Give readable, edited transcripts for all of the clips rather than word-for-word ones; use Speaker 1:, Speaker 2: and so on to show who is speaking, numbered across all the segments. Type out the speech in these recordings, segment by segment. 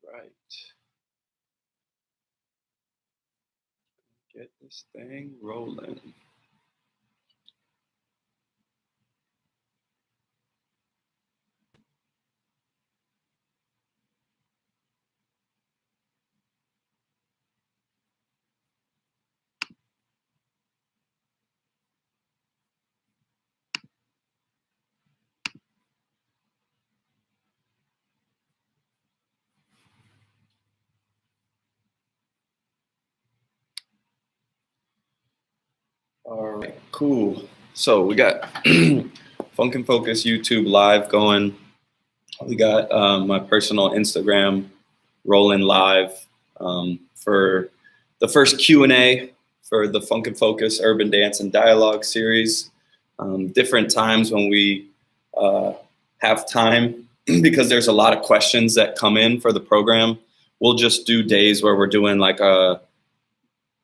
Speaker 1: Right. Get this thing rolling. All right, cool. So we got Funk and Focus YouTube live going. We got my personal Instagram rolling live for the first Q&A for the Funk and Focus Urban Dance and Dialogue series. Different times when we have time because there's a lot of questions that come in for the program. We'll just do days where we're doing like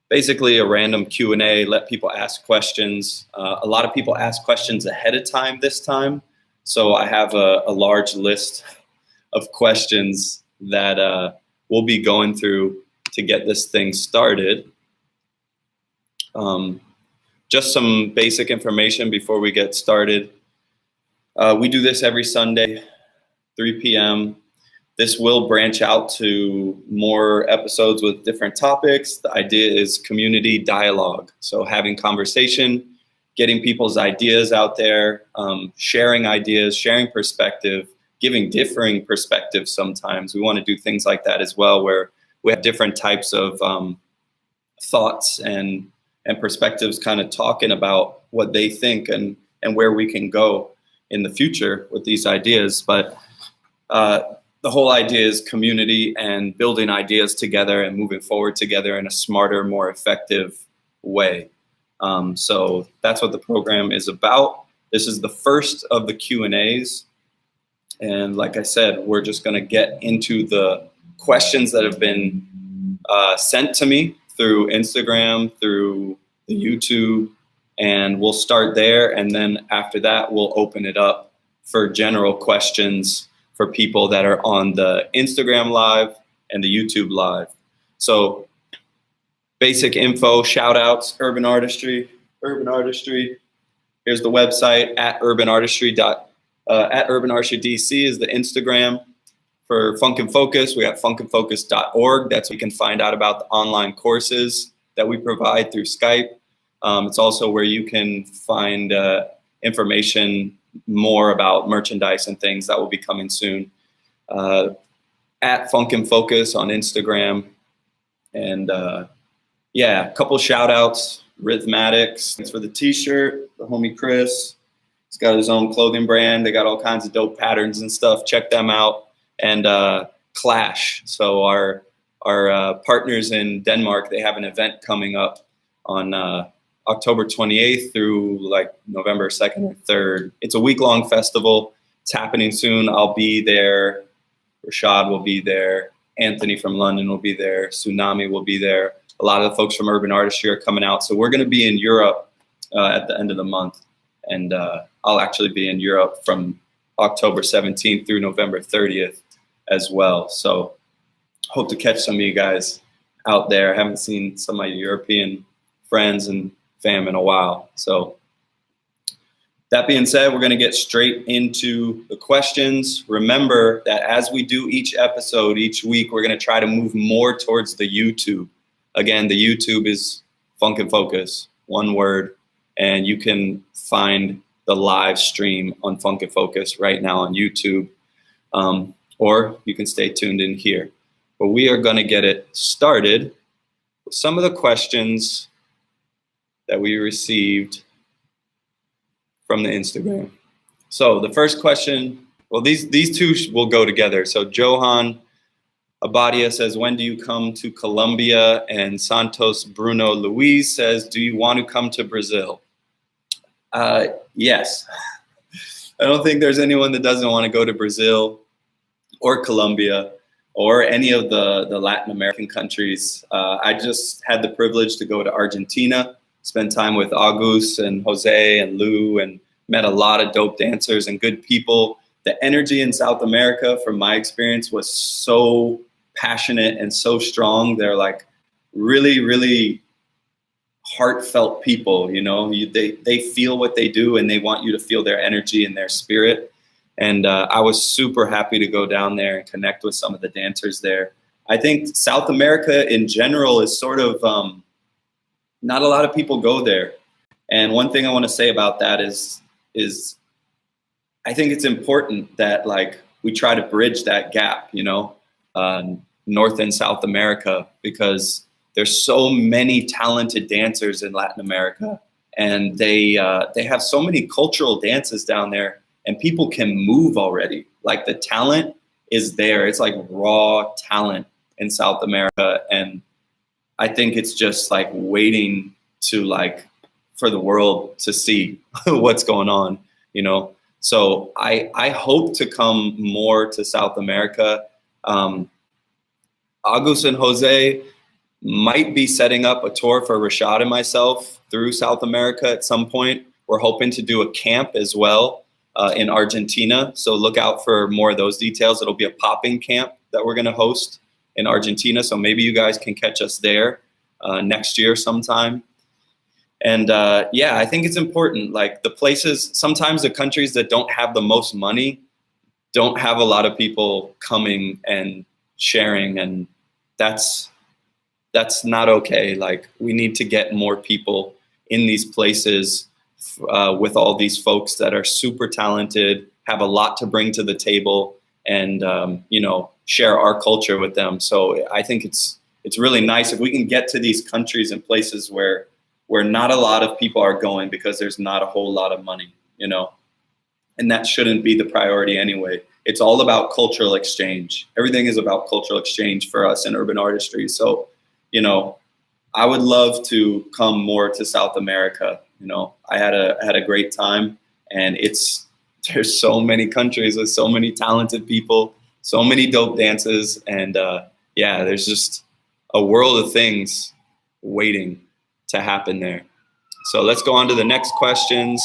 Speaker 1: basically a random Q&A, let people ask questions. A lot of people ask questions ahead of time this time. So I have a large list of questions that we'll be going through to get this thing started. Just some basic information before we get started. We do this every Sunday, 3 p.m. This will branch out to more episodes with different topics. The idea is community dialogue. So having conversation, getting people's ideas out there, sharing ideas, sharing perspective, giving differing perspectives sometimes. We want to do things like that as well, where we have different types of thoughts and perspectives kind of talking about what they think and where we can go in the future with these ideas. But the whole idea is community and building ideas together and moving forward together in a smarter, more effective way. So that's what the program is about. This is the first of the Q&As. And like I said, we're just going to get into the questions that have been sent to me through Instagram, through the YouTube, and we'll start there. And then after that, we'll open it up for general questions for people that are on the Instagram Live and the YouTube Live. So basic info, shout outs, Urban Artistry. Here's the website at Urban Artistry DC is the Instagram. For Funk and Focus, we have funkandfocus.org. That's where you can find out about the online courses that we provide through Skype. It's also where you can find information more about merchandise and things that will be coming soon. At Funk and Focus on Instagram. And yeah, a couple shout outs. Rhythmatics, thanks for the t-shirt. The homie Chris, he's got his own clothing brand. They got all kinds of dope patterns and stuff. Check them out. And Clash, so our partners in Denmark, they have an event coming up on October 28th through like November 2nd or 3rd. It's a week-long festival. It's happening soon. I'll be there. Rashad will be there. Anthony from London will be there. Tsunami will be there. A lot of the folks from Urban Artistry are coming out. So we're going to be in Europe at the end of the month. And I'll actually be in Europe from October 17th through November 30th as well. So hope to catch some of you guys out there. I haven't seen some of my European friends and fam in a while. So that being said, we're going to get straight into the questions. Remember that as we do each episode each week, we're going to try to move more towards the YouTube. Again, the YouTube is Funk and Focus, one word, and you can find the live stream on Funk and Focus right now on YouTube, or you can stay tuned in here. But we are going to get it started with some of the questions that we received from the Instagram. So the first question, well, these two will go together. So Johan Abadia says, when do you come to Colombia? And Santos Bruno Luis says, do you want to come to Brazil? Yes. I don't think there's anyone that doesn't want to go to Brazil or Colombia or any of the Latin American countries. I just had the privilege to go to Argentina, spend time with August and Jose and Lou, and met a lot of dope dancers and good people. The energy in South America, from my experience, was so passionate and so strong. They're like really, really heartfelt people, you know. They feel what they do, and they want you to feel their energy and their spirit. And I was super happy to go down there and connect with some of the dancers there. I think South America in general is sort of, not a lot of people go there. And one thing I want to say about that is I think it's important that like we try to bridge that gap, you know, North and South America, because there's so many talented dancers in Latin America, and they have so many cultural dances down there, and people can move already. Like the talent is there. It's like raw talent in South America, and I think it's just like waiting to like for the world to see what's going on, you know. So I hope to come more to South America. August and Jose might be setting up a tour for Rashad and myself through South America at some point. We're hoping to do a camp as well in Argentina. So look out for more of those details. It'll be a popping camp that we're going to host in Argentina. So maybe you guys can catch us there next year sometime. And yeah, I think it's important. Like the places, sometimes the countries that don't have the most money don't have a lot of people coming and sharing, and that's not okay. Like we need to get more people in these places with all these folks that are super talented, have a lot to bring to the table, and you know, share our culture with them. So I think it's really nice if we can get to these countries and places where not a lot of people are going because there's not a whole lot of money, you know, and that shouldn't be the priority anyway. It's all about cultural exchange. Everything is about cultural exchange for us in urban artistry. So, you know, I would love to come more to South America. You know, I had a great time, and there's so many countries with so many talented people, so many dope dances, and yeah, there's just a world of things waiting to happen there. So let's go on to the next questions.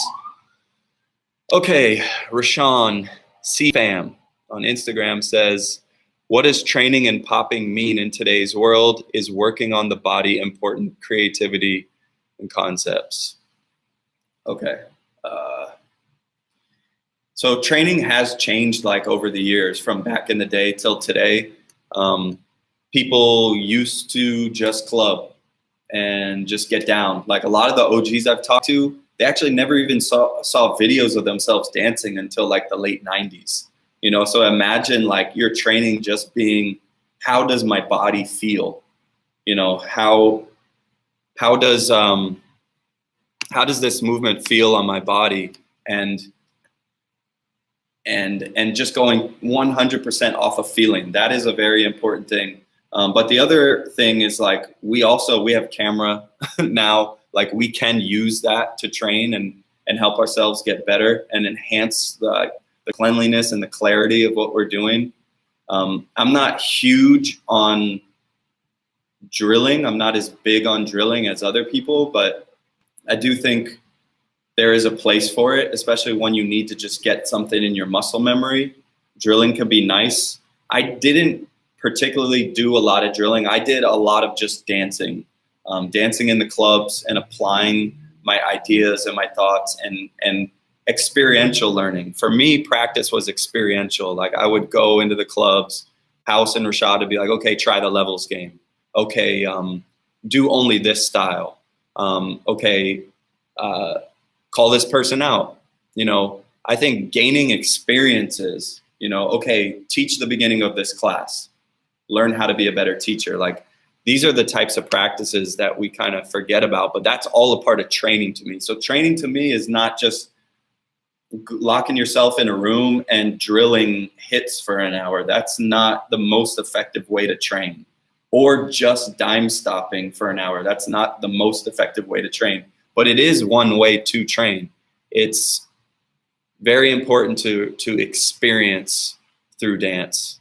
Speaker 1: Okay, Rashawn CFam on Instagram says, what does training and popping mean in today's world? Is working on the body important? Creativity and concepts. Okay. So training has changed like over the years from back in the day till today. People used to just club and just get down. Like a lot of the OGs I've talked to, they actually never even saw videos of themselves dancing until like the late 90s. You know, so imagine like your training just being, how does my body feel? You know, how does this movement feel on my body? And just going 100% off of feeling. That is a very important thing. But the other thing is like, we have camera now, like we can use that to train and help ourselves get better and enhance the cleanliness and the clarity of what we're doing. I'm not huge on drilling. I'm not as big on drilling as other people, but I do think there is a place for it, especially when you need to just get something in your muscle memory. Drilling can be nice. I didn't particularly do a lot of drilling. I did a lot of just dancing, dancing in the clubs and applying my ideas and my thoughts and experiential learning. For me, practice was experiential. Like I would go into the clubs, House and Rashad would be like, okay, try the levels game. Okay, do only this style. Okay, call this person out. You know, I think gaining experiences, you know, okay, teach the beginning of this class. Learn how to be a better teacher. Like these are the types of practices that we kind of forget about, but that's all a part of training to me. So training to me is not just locking yourself in a room and drilling hits for an hour. That's not the most effective way to train. Or just dime stopping for an hour. That's not the most effective way to train, but it is one way to train. It's very important to experience through dance.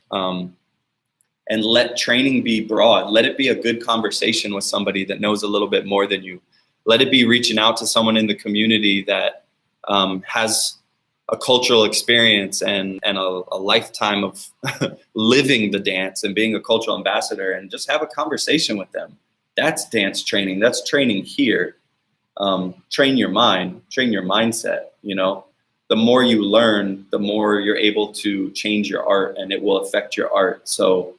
Speaker 1: And let training be broad. Let it be a good conversation with somebody that knows a little bit more than you. Let it be reaching out to someone in the community that has a cultural experience and a lifetime of living the dance and being a cultural ambassador, and just have a conversation with them. That's dance training. That's training here. Train your mind, train your mindset. You know, the more you learn, the more you're able to change your art, and it will affect your art. So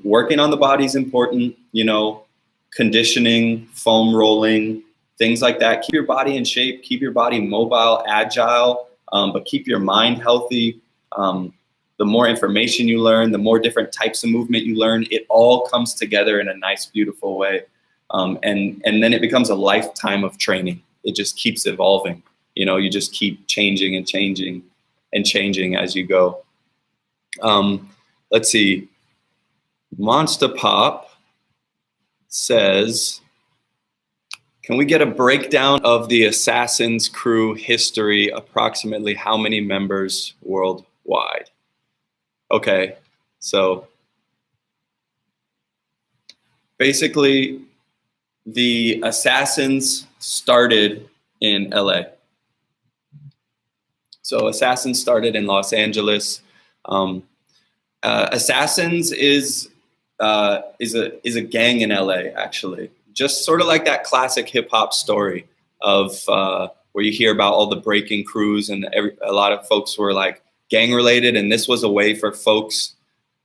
Speaker 1: working on the body is important, you know, conditioning, foam rolling, things like that. Keep your body in shape, keep your body mobile, agile, but keep your mind healthy. The more information you learn, the more different types of movement you learn, it all comes together in a nice, beautiful way. And then it becomes a lifetime of training. It just keeps evolving. You know, you just keep changing and changing and changing as you go. Let's see. Monster Pop says, can we get a breakdown of the Assassin's crew history? Approximately how many members worldwide? Okay, so basically the Assassins started in LA. So Assassins started in Los Angeles. Assassins is a gang in LA, actually. Just sort of like that classic hip hop story of where you hear about all the breaking crews, and a lot of folks were like gang related, and this was a way for folks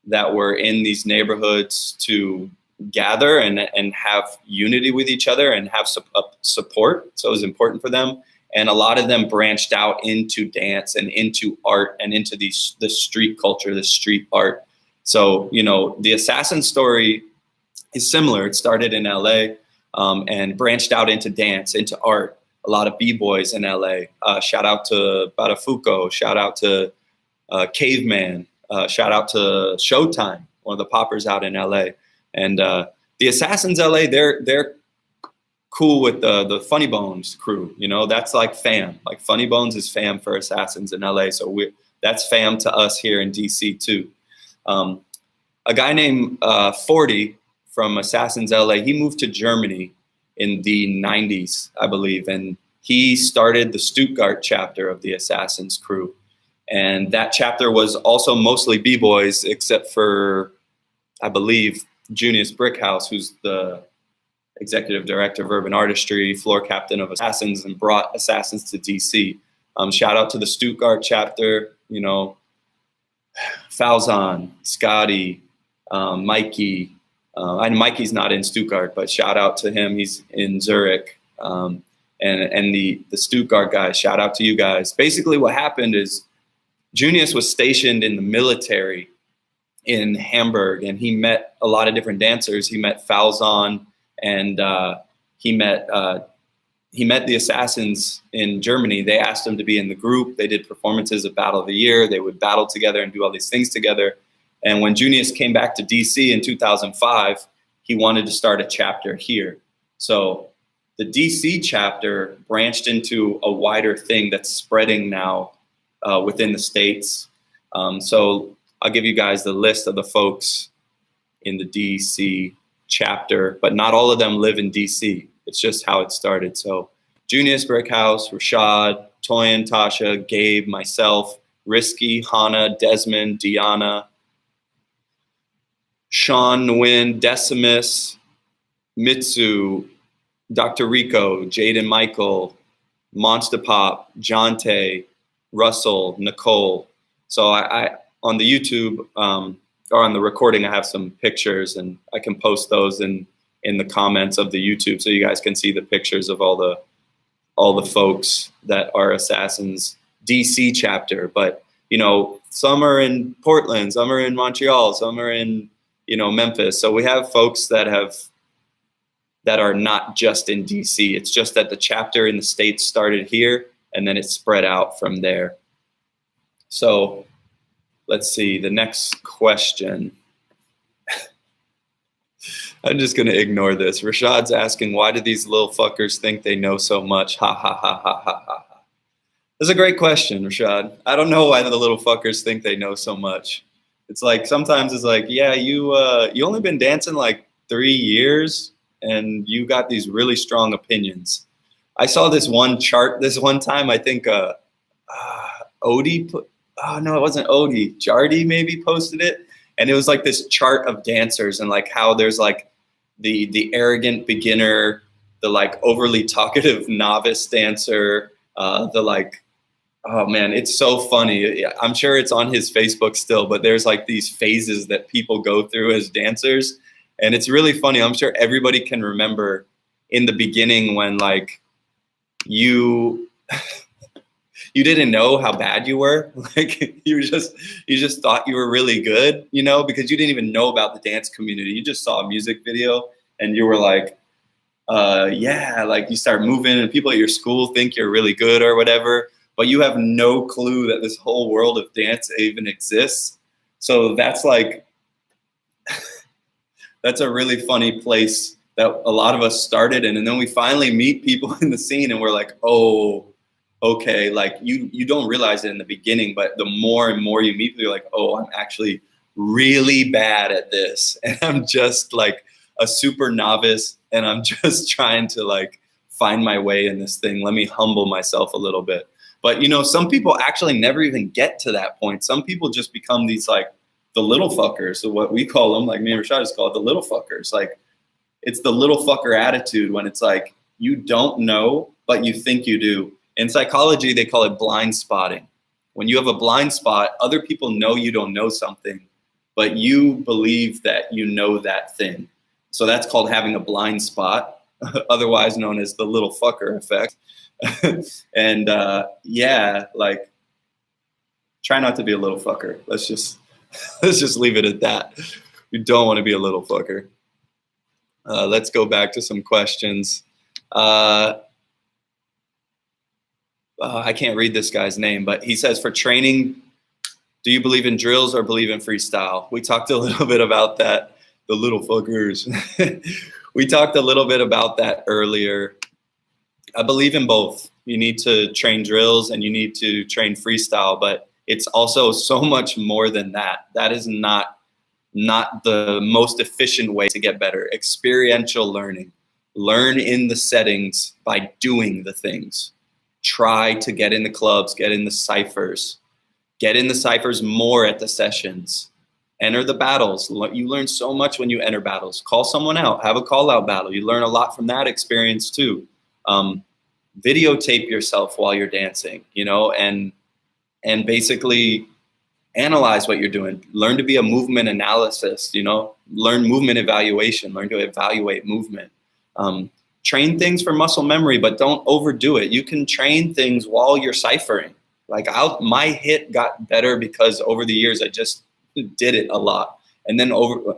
Speaker 1: that were in these neighborhoods to gather and have unity with each other and have support. So it was important for them. And a lot of them branched out into dance and into art and into the street culture, the street art. So, you know, the Assassin story is similar. It started in LA and branched out into dance, into art. A lot of B-boys in LA. Shout out to Badafuco. Shout out to Caveman. Shout out to Showtime, one of the poppers out in LA. And the Assassins LA, they're cool with the Funny Bones crew. You know, that's like fam. Like Funny Bones is fam for Assassins in LA. So that's fam to us here in DC too. A guy named 40 from Assassins LA, he moved to Germany in the 90s, I believe. And he started the Stuttgart chapter of the Assassins crew. And that chapter was also mostly B-boys, except for, I believe, Junius Brickhouse, who's the executive director of urban artistry, floor captain of Assassins, and brought Assassins to DC. Shout out to the Stuttgart chapter, you know, Falzon, Scotty, Mikey. And Mikey's not in Stuttgart, but shout out to him. He's in Zurich. And the Stuttgart guys, shout out to you guys. Basically what happened is Junius was stationed in the military in Hamburg, and he met a lot of different dancers. He met Falzon, and he met the Assassins in Germany. They asked him to be in the group. They did performances of Battle of the Year. They would battle together and do all these things together. And when Junius came back to DC in 2005, he wanted to start a chapter here. So the DC chapter branched into a wider thing that's spreading now within the States. So I'll give you guys the list of the folks in the DC chapter, but not all of them live in DC. It's just how it started. So Junius Brickhouse, Rashad, Toyin, Tasha, Gabe, myself, Risky, Hannah, Desmond, Deanna, Sean, Nguyen, Decimus, Mitsu, Dr. Rico, Jaden Michael, Monster Pop, Jonte, Russell, Nicole. So I on the YouTube or on the recording, I have some pictures, and I can post those in the comments of the YouTube, so you guys can see the pictures of all the folks that are Assassins DC chapter. But you know, some are in Portland, some are in Montreal, some are in, you know, Memphis. So we have folks that are not just in DC. It's just that the chapter in the States started here, and then it spread out from there. So let's see, the next question. I'm just going to ignore this. Rashad's asking, why do these little fuckers think they know so much? Ha, ha, ha, ha, ha, ha. That's a great question, Rashad. I don't know why the little fuckers think they know so much. It's like, sometimes it's like, yeah, you only been dancing like 3 years, and you got these really strong opinions. I saw this one chart this one time. I think Odie put, oh no, it wasn't Odie. Jardy maybe posted it. And it was like this chart of dancers and like how there's like the arrogant beginner, the like overly talkative novice dancer, the like, oh man, it's so funny. I'm sure it's on his Facebook still, but there's like these phases that people go through as dancers. And it's really funny. I'm sure everybody can remember in the beginning when like you didn't know how bad you were. Like you just thought you were really good, you know, because you didn't even know about the dance community. You just saw a music video and you were like, yeah, like you start moving and people at your school think you're really good or whatever, but you have no clue that this whole world of dance even exists. So that's like, that's a really funny place that a lot of us started in. And then we finally meet people in the scene and we're like, oh, okay, like you don't realize it in the beginning, but the more and more you meet people, you're like, oh, I'm actually really bad at this. And I'm just like a super novice and I'm just trying to like find my way in this thing. Let me humble myself a little bit. But you know, some people actually never even get to that point. Some people just become these like the little fuckers. So what we call them, like me and Rashad just call it the little fuckers. Like it's the little fucker attitude when it's like, you don't know, but you think you do. In psychology, they call it blind spotting. When you have a blind spot, other people know you don't know something, but you believe that you know that thing. So that's called having a blind spot, otherwise known as the little fucker effect. And yeah, like try not to be a little fucker. Let's just leave it at that. You don't want to be a little fucker. Let's go back to some questions. I can't read this guy's name, but he says, for training, do you believe in drills or believe in freestyle? We talked a little bit about that, the little fuckers. We talked a little bit about that earlier. I believe in both. You need to train drills and you need to train freestyle, but it's also so much more than that. That is not the most efficient way to get better. Experiential learning. Learn in the settings by doing the things. Try to get in the clubs, get in the ciphers. Get in the ciphers more at the sessions. Enter the battles. You learn so much when you enter battles. Call someone out. Have a call-out battle. You learn a lot from that experience too. Videotape yourself while you're dancing, you know, and basically analyze what you're doing. Learn to be a movement analyst, you know. Learn movement evaluation. Learn to evaluate movement. Train things for muscle memory, but don't overdo it. You can train things while you're ciphering. Like my hit got better because over the years I just did it a lot. And then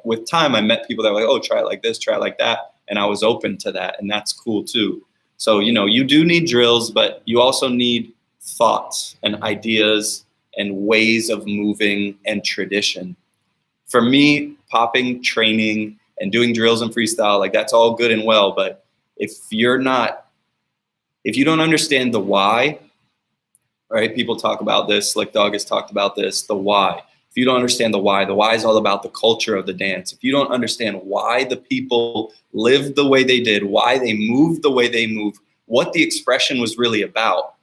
Speaker 1: with time, I met people that were like, oh, try it like this, try it like that. And I was open to that. And that's cool too. So, you know, you do need drills, but you also need thoughts and ideas and ways of moving and tradition. For me, popping, training, and doing drills and freestyle, like that's all good and well. But if you don't understand the why, right? People talk about this, like Doug has talked about this, the why. If you don't understand the why is all about the culture of the dance. If you don't understand why the people lived the way they did, why they moved the way they move, what the expression was really about,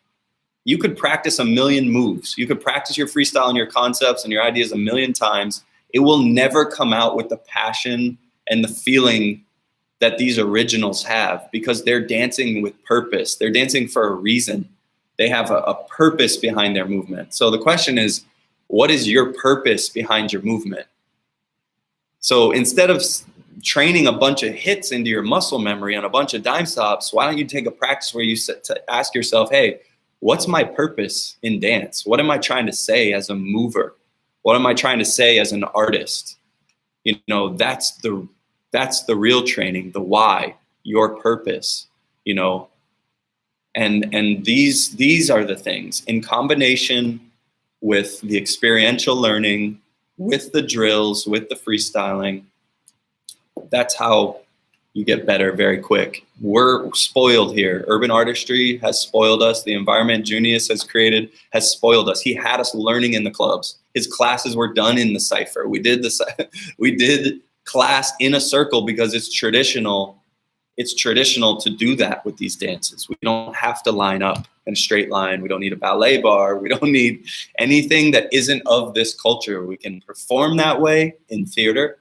Speaker 1: you could practice a million moves. You could practice your freestyle and your concepts and your ideas a million times. It will never come out with the passion and the feeling that these originals have, because they're dancing with purpose. They're dancing for a reason. They have a purpose behind their movement. So the question is, what is your purpose behind your movement? So instead of training a bunch of hits into your muscle memory and a bunch of dime stops, why don't you take a practice where you ask yourself, hey, what's my purpose in dance? What am I trying to say as a mover? What am I trying to say as an artist? You know, that's the real training, the why, your purpose, you know. And these are the things in combination with the experiential learning, with the drills, with the freestyling. That's how you get better very quick. We're spoiled here. Urban artistry has spoiled us. The environment Junius has created has spoiled us. He had us learning in the clubs. His classes were done in the cypher. We did class in a circle because it's traditional. it's traditional to do that with these dances. We don't have to line up in a straight line. We don't need a ballet bar. We don't need anything that isn't of this culture. We can perform that way in theater.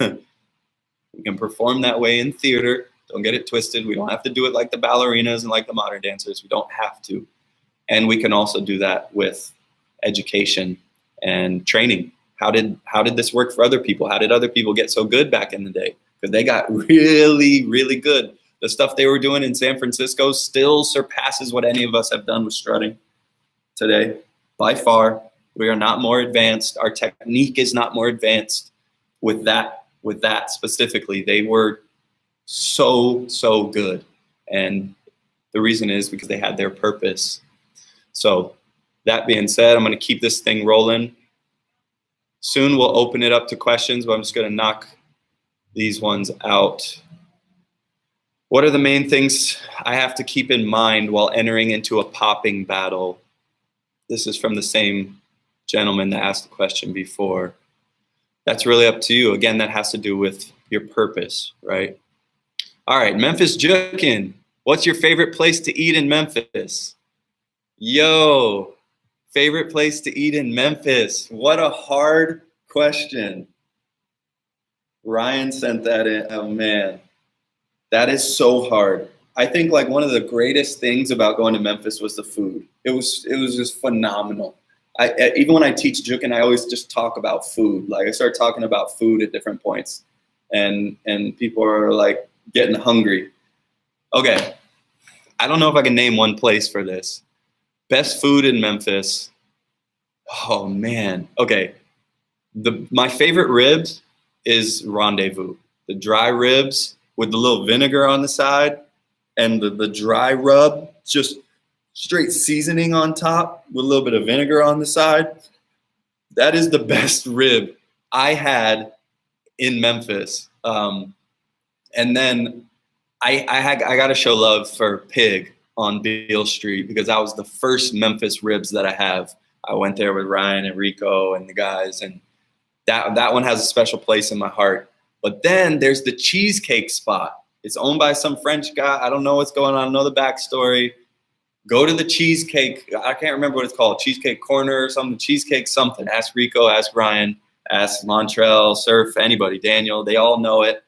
Speaker 1: We can perform that way in theater. Don't get it twisted. We don't have to do it like the ballerinas and like the modern dancers. We don't have to. And we can also do that with education and training. How did this work for other people? How did other people get so good back in the day? Because they got really, really good. The stuff they were doing in San Francisco still surpasses what any of us have done with strutting today. By far, we are not more advanced. Our technique is not more advanced with that specifically. They were so good. And the reason is because they had their purpose. So that being said, I'm going to keep this thing rolling. Soon we'll open it up to questions, but I'm just going to knock these ones out. What are the main things I have to keep in mind while entering into a popping battle? This is from the same gentleman that asked the question before. That's really up to you. Again, that has to do with your purpose, right? All right, Memphis Jukin. What's your favorite place to eat in Memphis? Yo, favorite place to eat in Memphis. What a hard question. Ryan sent that in. Oh, man. That is so hard. I think like one of the greatest things about going to Memphis was the food. It was just phenomenal. Even when I teach Jukin, I always just talk about food. Like I start talking about food at different points, and people are like getting hungry. Okay, I don't know if I can name one place for this. Best food in Memphis. Oh man. Okay, my favorite ribs is Rendezvous. The dry ribs with the little vinegar on the side and the dry rub, just straight seasoning on top with a little bit of vinegar on the side. That is the best rib I had in Memphis. And then I got to show love for Pig on Beale Street because that was the first Memphis ribs that I have. I went there with Ryan and Rico and the guys, and that one has a special place in my heart. But then there's the cheesecake spot. It's owned by some French guy. I don't know what's going on. I don't know the backstory. Go to the cheesecake. I can't remember what it's called. Cheesecake Corner or something. Cheesecake something. Ask Rico, ask Ryan, ask Montrell, Surf, anybody. Daniel, they all know it.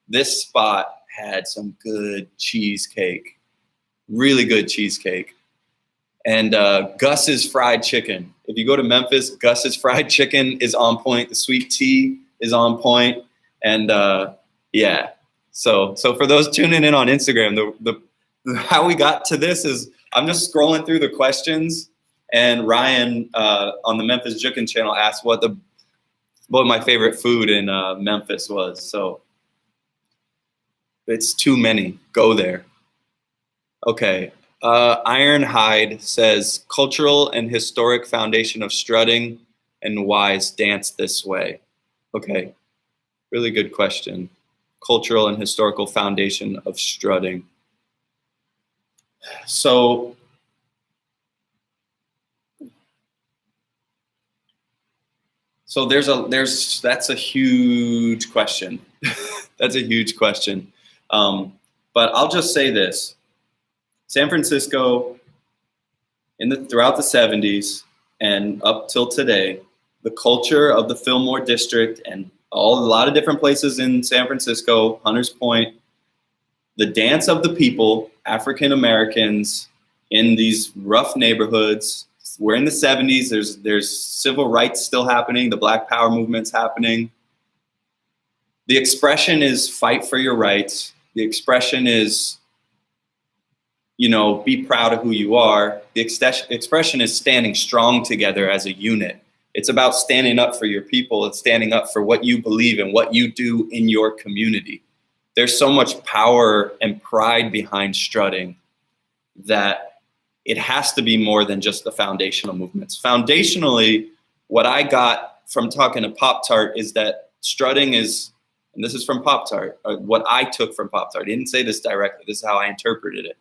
Speaker 1: This spot had some good cheesecake. Really good cheesecake. And Gus's fried chicken. If you go to Memphis, Gus's fried chicken is on point. The sweet tea is on point. And yeah, so for those tuning in on Instagram, the how we got to this is I'm just scrolling through the questions, and Ryan on the Memphis Jukin channel asked what my favorite food in Memphis was. So it's too many. Go there. Okay. Ironhide says cultural and historic foundation of strutting and why is dance this way? Okay. Really good question. Cultural and historical foundation of strutting. So that's a huge question. That's a huge question. But I'll just say this. San Francisco throughout the 70s and up till today, the culture of the Fillmore district and a lot of different places in San Francisco, Hunters Point, the dance of the people, African Americans in these rough neighborhoods. We're in the 70s. There's civil rights still happening. The Black Power movement's happening. The expression is fight for your rights. The expression is, be proud of who you are. The expression is standing strong together as a unit. It's about standing up for your people and standing up for what you believe and what you do in your community. There's so much power and pride behind strutting that it has to be more than just the foundational movements. Foundationally, what I got from talking to Pop-Tart is that strutting is, and this is from Pop-Tart, what I took from Pop-Tart. He didn't say this directly. This is how I interpreted it.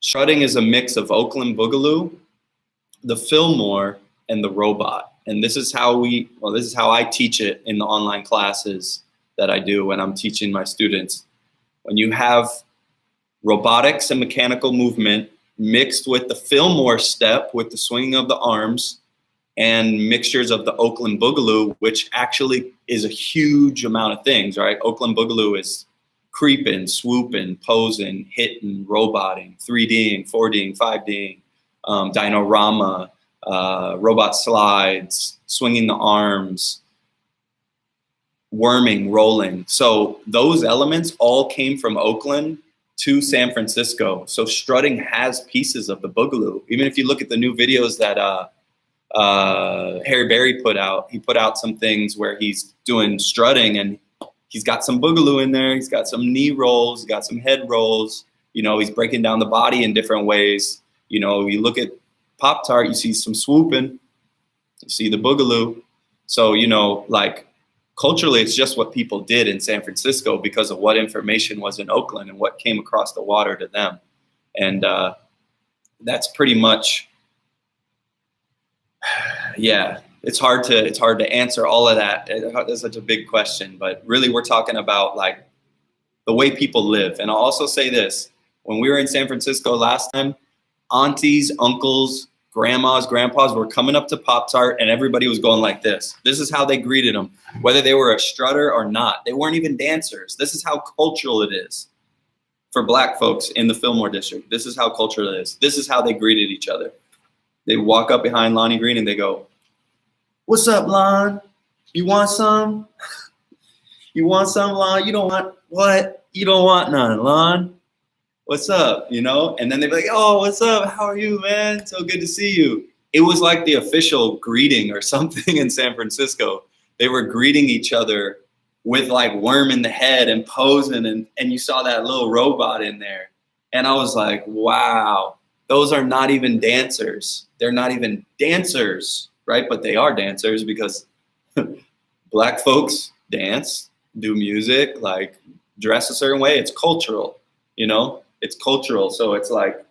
Speaker 1: Strutting is a mix of Oakland Boogaloo, the Fillmore, and the robot. And this is how I teach it in the online classes that I do when I'm teaching my students. When you have robotics and mechanical movement mixed with the Fillmore step with the swinging of the arms and mixtures of the Oakland Boogaloo, which actually is a huge amount of things, right? Oakland Boogaloo is creeping, swooping, posing, hitting, roboting, 3Ding, 4Ding, 5Ding, Dinorama, robot slides, swinging the arms, worming, rolling. So those elements all came from Oakland to San Francisco. So strutting has pieces of the Boogaloo. Even if you look at the new videos that Harry Berry put out, he put out some things where he's doing strutting and he's got some Boogaloo in there. He's got some knee rolls, he's got some head rolls. You know, he's breaking down the body in different ways. You know, you look at Pop-Tart, you see some swooping, you see the Boogaloo. So, you know, like culturally, it's just what people did in San Francisco because of what information was in Oakland and what came across the water to them. And that's pretty much, yeah, it's hard to answer all of that. It's such a big question, but really we're talking about like the way people live. And I'll also say this, when we were in San Francisco last time, aunties, uncles, grandmas, grandpas were coming up to Pop-Tart and everybody was going like this. This is how they greeted them, whether they were a strutter or not. They weren't even dancers. This is how cultural it is for Black folks in the Fillmore district. This is how cultural it is. This is how they greeted each other. They walk up behind Lonnie Green and they go, "What's up, Lon? You want some? You want some, Lon? You don't want what? You don't want none, Lon? What's up?" You know? And then they'd be like, "Oh, what's up? How are you, man? So good to see you." It was like the official greeting or something in San Francisco. They were greeting each other with like worm in the head and posing, and you saw that little robot in there. And I was like, wow, those are not even dancers. They're not even dancers, right? But they are dancers because Black folks dance, do music, like dress a certain way. It's cultural, you know? It's cultural. So it's like,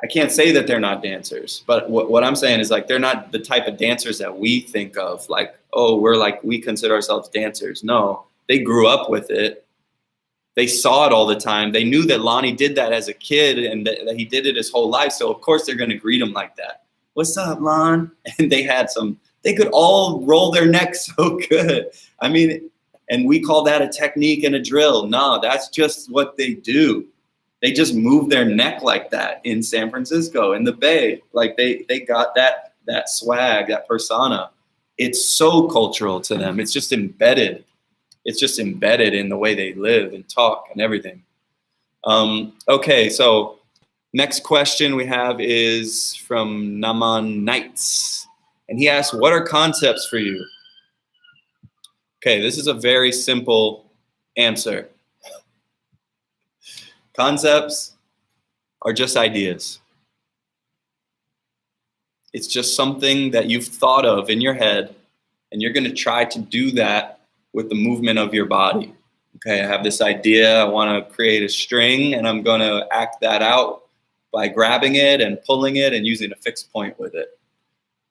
Speaker 1: I can't say that they're not dancers, but what I'm saying is like, they're not the type of dancers that we think of, like, oh, we consider ourselves dancers. No, they grew up with it. They saw it all the time. They knew that Lonnie did that as a kid and that he did it his whole life. So of course they're going to greet him like that. "What's up, Lon?" And they could all roll their necks so good. I mean, and we call that a technique and a drill. No, that's just what they do. They just move their neck like that in San Francisco, in the Bay. Like they got that swag, that persona. It's so cultural to them. It's just embedded. It's just embedded in the way they live and talk and everything. Okay, so next question we have is from Naman Knights. And he asks, what are concepts for you? Okay, this is a very simple answer. Concepts are just ideas. It's just something that you've thought of in your head, and you're going to try to do that with the movement of your body. Okay, I have this idea. I want to create a string, and I'm going to act that out by grabbing it and pulling it and using a fixed point with it.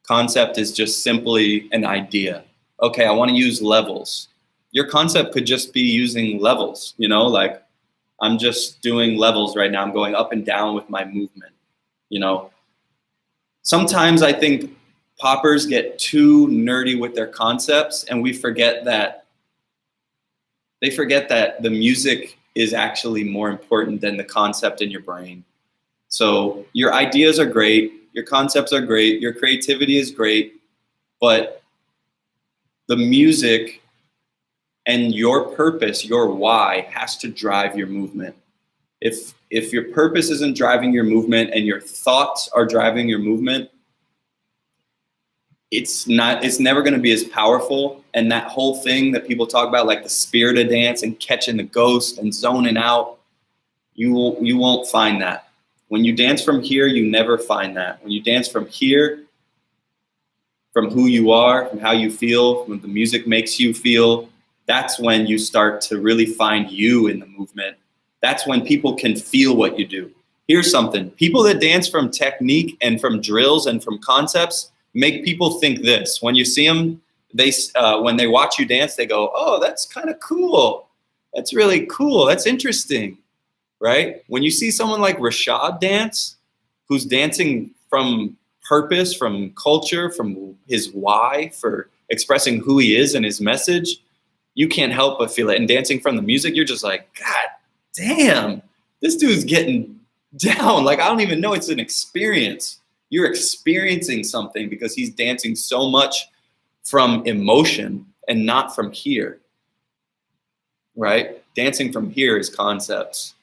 Speaker 1: Concept is just simply an idea. Okay, I want to use levels. Your concept could just be using levels, you know, like I'm just doing levels right now. I'm going up and down with my movement, you know. Sometimes I think poppers get too nerdy with their concepts, and they forget that the music is actually more important than the concept in your brain. So your ideas are great, your concepts are great, your creativity is great, but the music and your purpose, your why, has to drive your movement. If your purpose isn't driving your movement and your thoughts are driving your movement, it's never going to be as powerful. And that whole thing that people talk about, like the spirit of dance and catching the ghost and zoning out, you won't find that. When you dance from here, you never find that. When you dance from here, from who you are, from how you feel, from what the music makes you feel, that's when you start to really find you in the movement. That's when people can feel what you do. Here's something. People that dance from technique and from drills and from concepts make people think this. When you see them, when they watch you dance, they go, "Oh, that's kind of cool." That's really cool. That's interesting, right? When you see someone like Rashad dance, who's dancing from purpose, from culture, from his why, for expressing who he is and his message, you can't help but feel it. And dancing from the music, you're just like, God damn, this dude's getting down. Like, I don't even know, it's an experience. You're experiencing something because he's dancing so much from emotion and not from here, right? Dancing from here is concepts,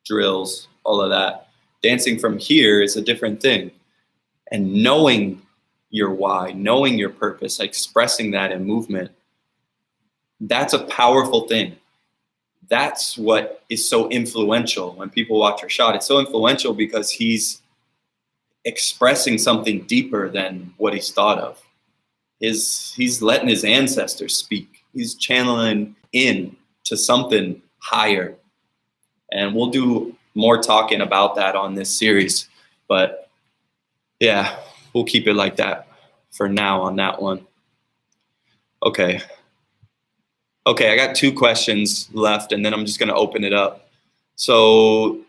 Speaker 1: drills, all of that. Dancing from here is a different thing. And knowing your why, knowing your purpose, expressing that in movement, that's a powerful thing. That's what is so influential when people watch Rashad. It's so influential because he's expressing something deeper than what he's thought of. He's letting his ancestors speak. He's channeling in to something higher. And we'll do more talking about that on this series. But yeah, we'll keep it like that for now on that one. Okay, I got 2 questions left, and then I'm just going to open it up. So,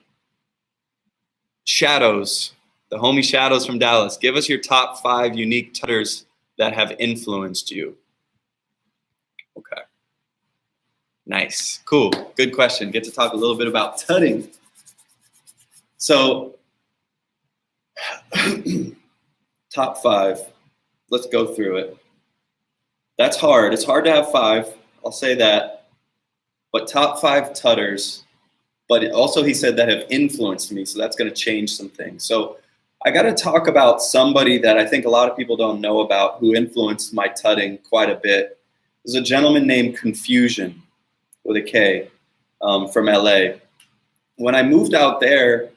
Speaker 1: Shadows, the homie Shadows from Dallas, give us your top 5 unique tutters that have influenced you. Okay. Nice. Cool. Good question. Get to talk a little bit about tutting. So, top 5. Let's go through it. That's hard. It's hard to have 5. I'll say that. But top 5 tutters. But also he said that have influenced me. So that's going to change some things. So I got to talk about somebody that I think a lot of people don't know about who influenced my tutting quite a bit. There's a gentleman named Confusion with a K from LA. When I moved out there,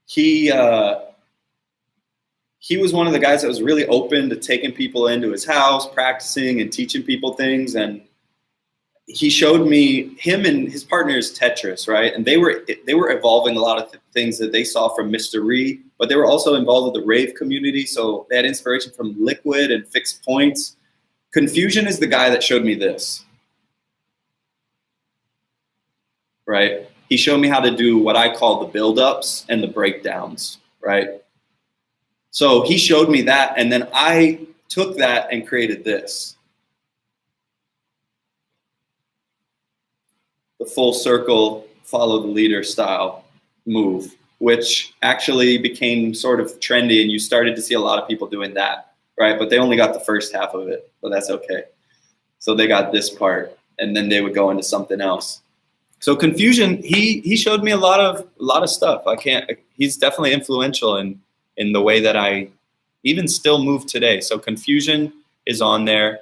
Speaker 1: he was one of the guys that was really open to taking people into his house, practicing and teaching people things. And he showed me, him and his partner is Tetris, right? And they were evolving a lot of things that they saw from Mr. Ree, but they were also involved with the rave community. So they had inspiration from Liquid and Fixed Points. Confusion is the guy that showed me this, right? He showed me how to do what I call the build-ups and the breakdowns, right? So he showed me that, and then I took that and created this. The full circle, follow the leader style move, which actually became sort of trendy, and you started to see a lot of people doing that, right? But they only got the first half of it, but that's okay. So they got this part, and then they would go into something else. So Confusion, he showed me a lot of stuff. He's definitely influential in the way that I even still move today. So Confusion is on there.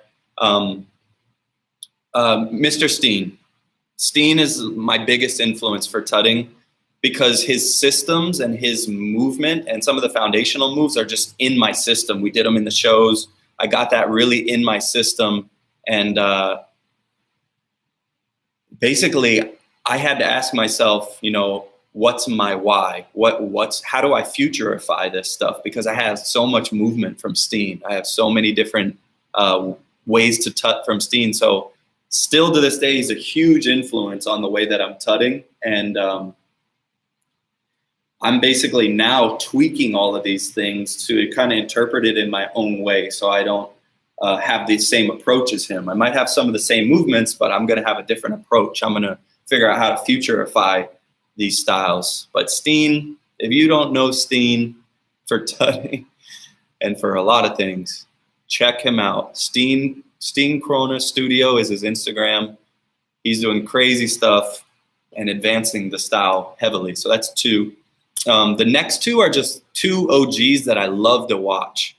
Speaker 1: Mr. Steen. Steen is my biggest influence for tutting because his systems and his movement and some of the foundational moves are just in my system. We did them in the shows. I got that really in my system. And basically, I had to ask myself, what's my why? How do I futurify this stuff? Because I have so much movement from Steen. I have so many different ways to tut from Steen. So still to this day, he's a huge influence on the way that I'm tutting. And I'm basically now tweaking all of these things to kind of interpret it in my own way. So I don't have the same approach as him. I might have some of the same movements, but I'm going to have a different approach. I'm going to figure out how to futurify these styles. But Steen, if you don't know Steen for tutting and for a lot of things, check him out. Steen Krona Studio is his Instagram. He's doing crazy stuff and advancing the style heavily. So that's 2. The next 2 are just 2 OGs that I love to watch.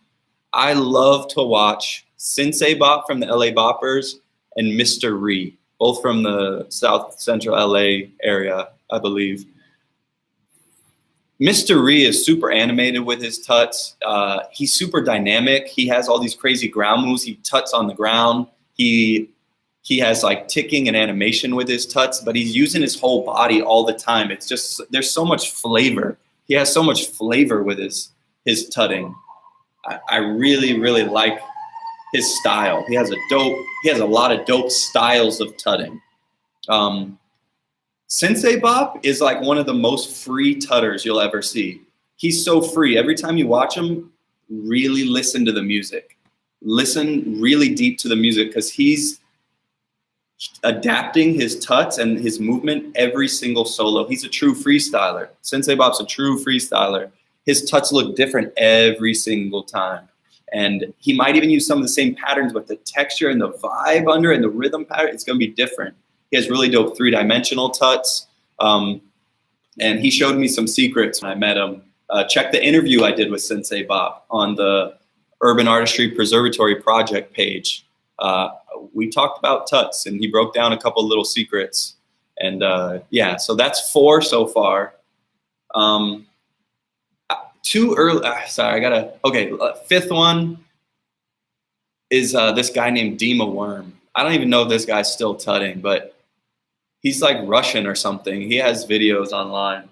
Speaker 1: I love to watch Sensei Bop from the LA Boppers and Mr. Ree, both from the South Central LA area, I believe. Mr. Ree is super animated with his tuts. He's super dynamic. He has all these crazy ground moves. He tuts on the ground. He has like ticking and animation with his tuts, but he's using his whole body all the time. It's just, there's so much flavor. He has so much flavor with his tutting. I really, really like his style. He has a lot of dope styles of tutting. Sensei Bob is like one of the most free tutters you'll ever see. He's so free. Every time you watch him, really listen to the music. Listen really deep to the music, because he's adapting his tuts and his movement every single solo. He's a true freestyler. Sensei Bob's a true freestyler. His tuts look different every single time. And he might even use some of the same patterns, but the texture and the vibe under it and the rhythm pattern, it's going to be different. He has really dope 3-dimensional tuts. And he showed me some secrets when I met him. Check the interview I did with Sensei Bob on the Urban Artistry Preservatory Project page. We talked about tuts, and he broke down a couple little secrets. And yeah, so that's 4 so far. Too early. Sorry, okay, 5th one is this guy named Dima Worm. I don't even know if this guy's still tutting, but he's like Russian or something. He has videos online.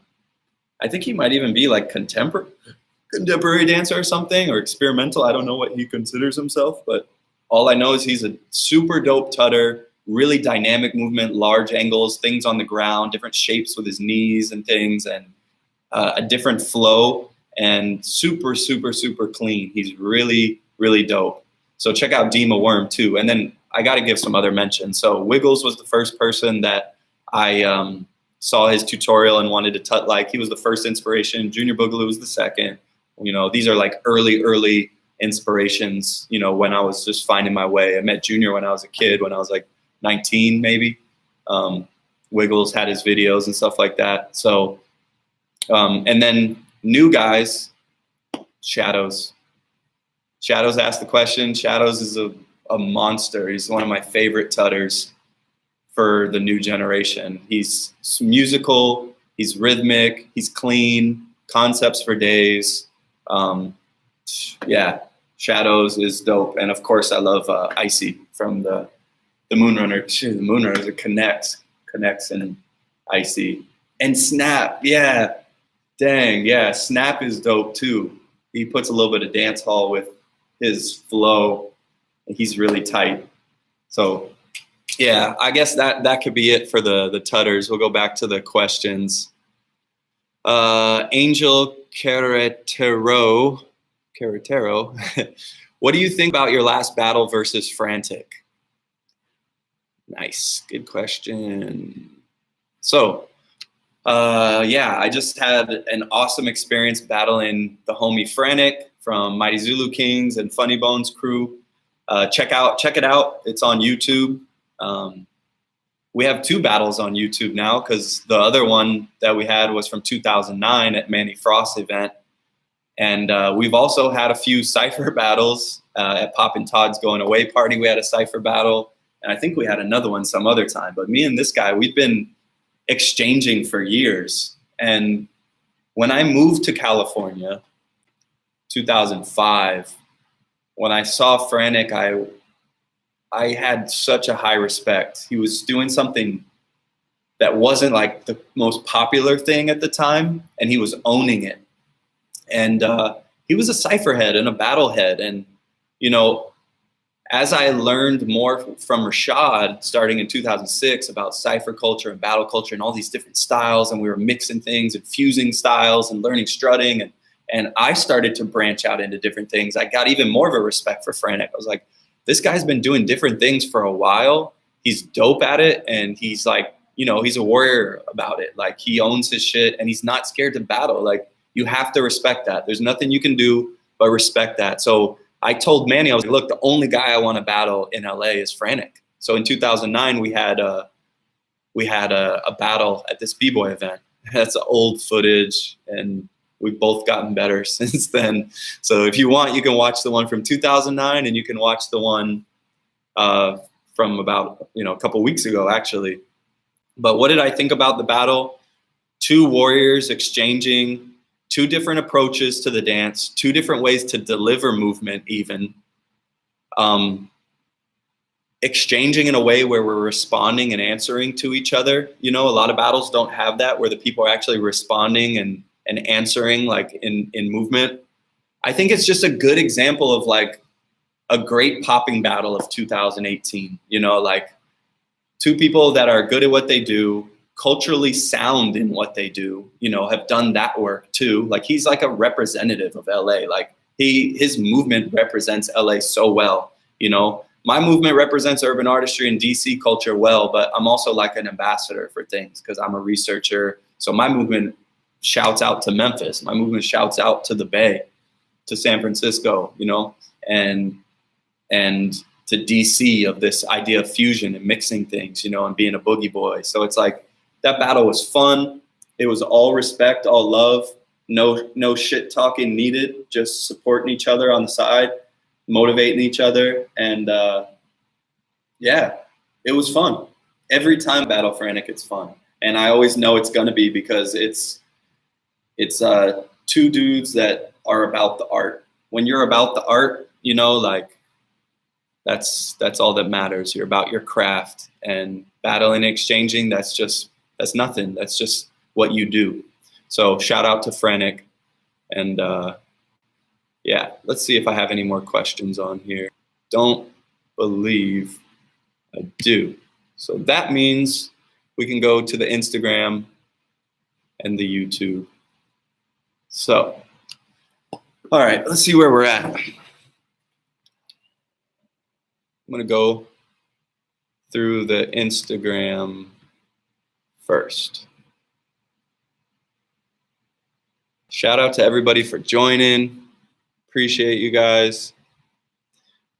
Speaker 1: I think he might even be like contemporary dancer or something, or experimental. I don't know what he considers himself, but all I know is he's a super dope tutter, really dynamic movement, large angles, things on the ground, different shapes with his knees and things, and a different flow, and super, super, super clean. He's really, really dope. So check out Dima Worm too. And then I got to give some other mentions. So Wiggles was the first person that I saw his tutorial and wanted to tut like. He was the first inspiration. Junior Boogaloo was the second. You know, these are like early inspirations, you know, when I was just finding my way. I met Junior when I was a kid, when I was like 19 maybe. Wiggles had his videos and stuff like that. So, and then new guys, Shadows. Shadows asked the question. Shadows is a monster. He's one of my favorite tutters for the new generation. He's musical, he's rhythmic, he's clean, concepts for days. Yeah, Shadows is dope. And of course I love Icy from the Moonrunner. The Moonrunner connects and Icy. And Snap, yeah. Dang, yeah, Snap is dope too. He puts a little bit of dance hall with his flow, and he's really tight. So yeah, I guess that could be it for the tutters. We'll go back to the questions. Angel Carretero, what do you think about your last battle versus Frantic? Nice, good question. So, yeah, I just had an awesome experience battling the homie Frantic from Mighty Zulu Kings and Funny Bones crew. Check it out. It's on YouTube. We have 2 battles on YouTube now, because the other one that we had was from 2009 at Manny Frost's event. And we've also had a few cypher battles at Poppin' Todd's going away party. We had a cypher battle, and I think we had another one some other time. But me and this guy, we've been exchanging for years. And when I moved to California, 2005, when I saw Frantic, I had such a high respect. He was doing something that wasn't like the most popular thing at the time, and he was owning it. And he was a cypher head and a battle head. And, you know, as I learned more from Rashad starting in 2006 about cypher culture and battle culture and all these different styles, and we were mixing things and fusing styles and learning strutting, and I started to branch out into different things, I got even more of a respect for Frantic. I was like, this guy's been doing different things for a while. He's dope at it, and he's like, you know, he's a warrior about it. Like, he owns his shit, and he's not scared to battle. Like, you have to respect that. There's nothing you can do but respect that. So I told Manny, I was like, look, the only guy I want to battle in LA is Frantic. So in 2009, we had a battle at this B-Boy event. That's old footage, and we've both gotten better since then. So if you want, you can watch the one from 2009, and you can watch the one from about, you know, a couple weeks ago, actually. But what did I think about the battle? 2 warriors exchanging, 2 different approaches to the dance, 2 different ways to deliver movement even. Exchanging in a way where we're responding and answering to each other. You know, a lot of battles don't have that, where the people are actually responding and answering like in movement. I think it's just a good example of like a great popping battle of 2018. You know, like two people that are good at what they do, culturally sound in what they do, you know, have done that work too. Like he's like a representative of LA. Like his movement represents LA so well, you know. My movement represents urban artistry and DC culture well, but I'm also like an ambassador for things because I'm a researcher. So my movement shouts out to Memphis. My movement shouts out to the Bay, to San Francisco, you know, and to DC, of this idea of fusion and mixing things, you know, and being a boogie boy. So it's like that battle was fun. It was all respect, all love, no shit talking needed, just supporting each other on the side, motivating each other. And yeah, it was fun. Every time Battle Frantic, it's fun. And I always know it's going to be because it's two dudes that are about the art. When you're about the art, you know, like that's all that matters. You're about your craft, and battling and exchanging, that's nothing. That's just what you do. So shout out to Frantic. And yeah, let's see if I have any more questions on here. Don't believe I do. So that means we can go to the Instagram and the YouTube. So, all right, let's see where we're at. I'm gonna go through the Instagram first. Shout out to everybody for joining. Appreciate you guys.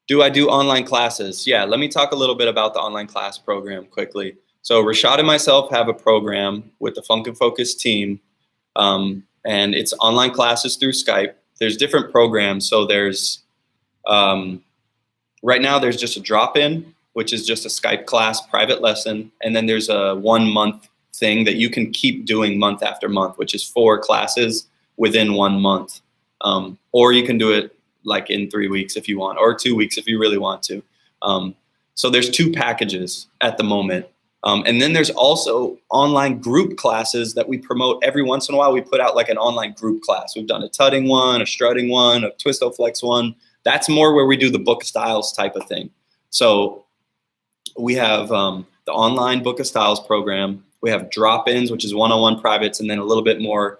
Speaker 1: Do I do online classes? Yeah, let me talk a little bit about the online class program quickly. So Rashad and myself have a program with the Funk and Focus team, and it's online classes through Skype. There's different programs. So there's, right now there's just a drop-in, which is just a Skype class, private lesson. And then there's a 1 month thing that you can keep doing month after month, which is 4 classes within 1 month. Or you can do it like in 3 weeks if you want, or 2 weeks if you really want to. So there's 2 packages at the moment. And then there's also online group classes that we promote every once in a while. We put out like an online group class. We've done a tutting one, a strutting one, a twist-o-flex one. That's more where we do the book of styles type of thing. So we have the online book of styles program. We have drop-ins, which is one-on-one privates, and then a little bit more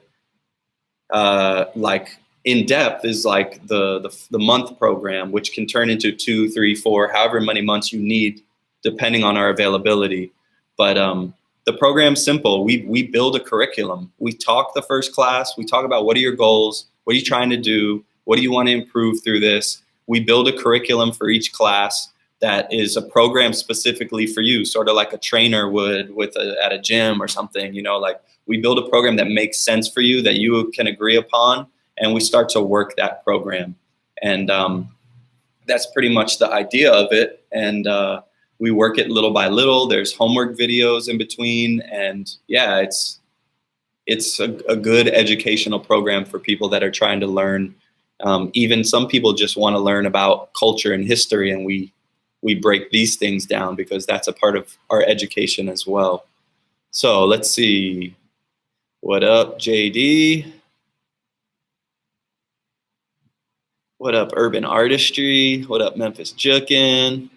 Speaker 1: like in depth is like the month program, which can turn into 2, 3, 4, however many months you need, depending on our availability. But the program's simple. We build a curriculum. We talk the first class. We talk about what are your goals? What are you trying to do? What do you want to improve through this? We build a curriculum for each class that is a program specifically for you, sort of like a trainer would at a gym or something. You know, like we build a program that makes sense for you, that you can agree upon, and we start to work that program. And that's pretty much the idea of it. And we work it little by little. There's homework videos in between. And yeah, it's a good educational program for people that are trying to learn. Even some people just want to learn about culture and history, and we break these things down because that's a part of our education as well. So let's see. What up, JD? What up, Urban Artistry? What up, Memphis Jukin?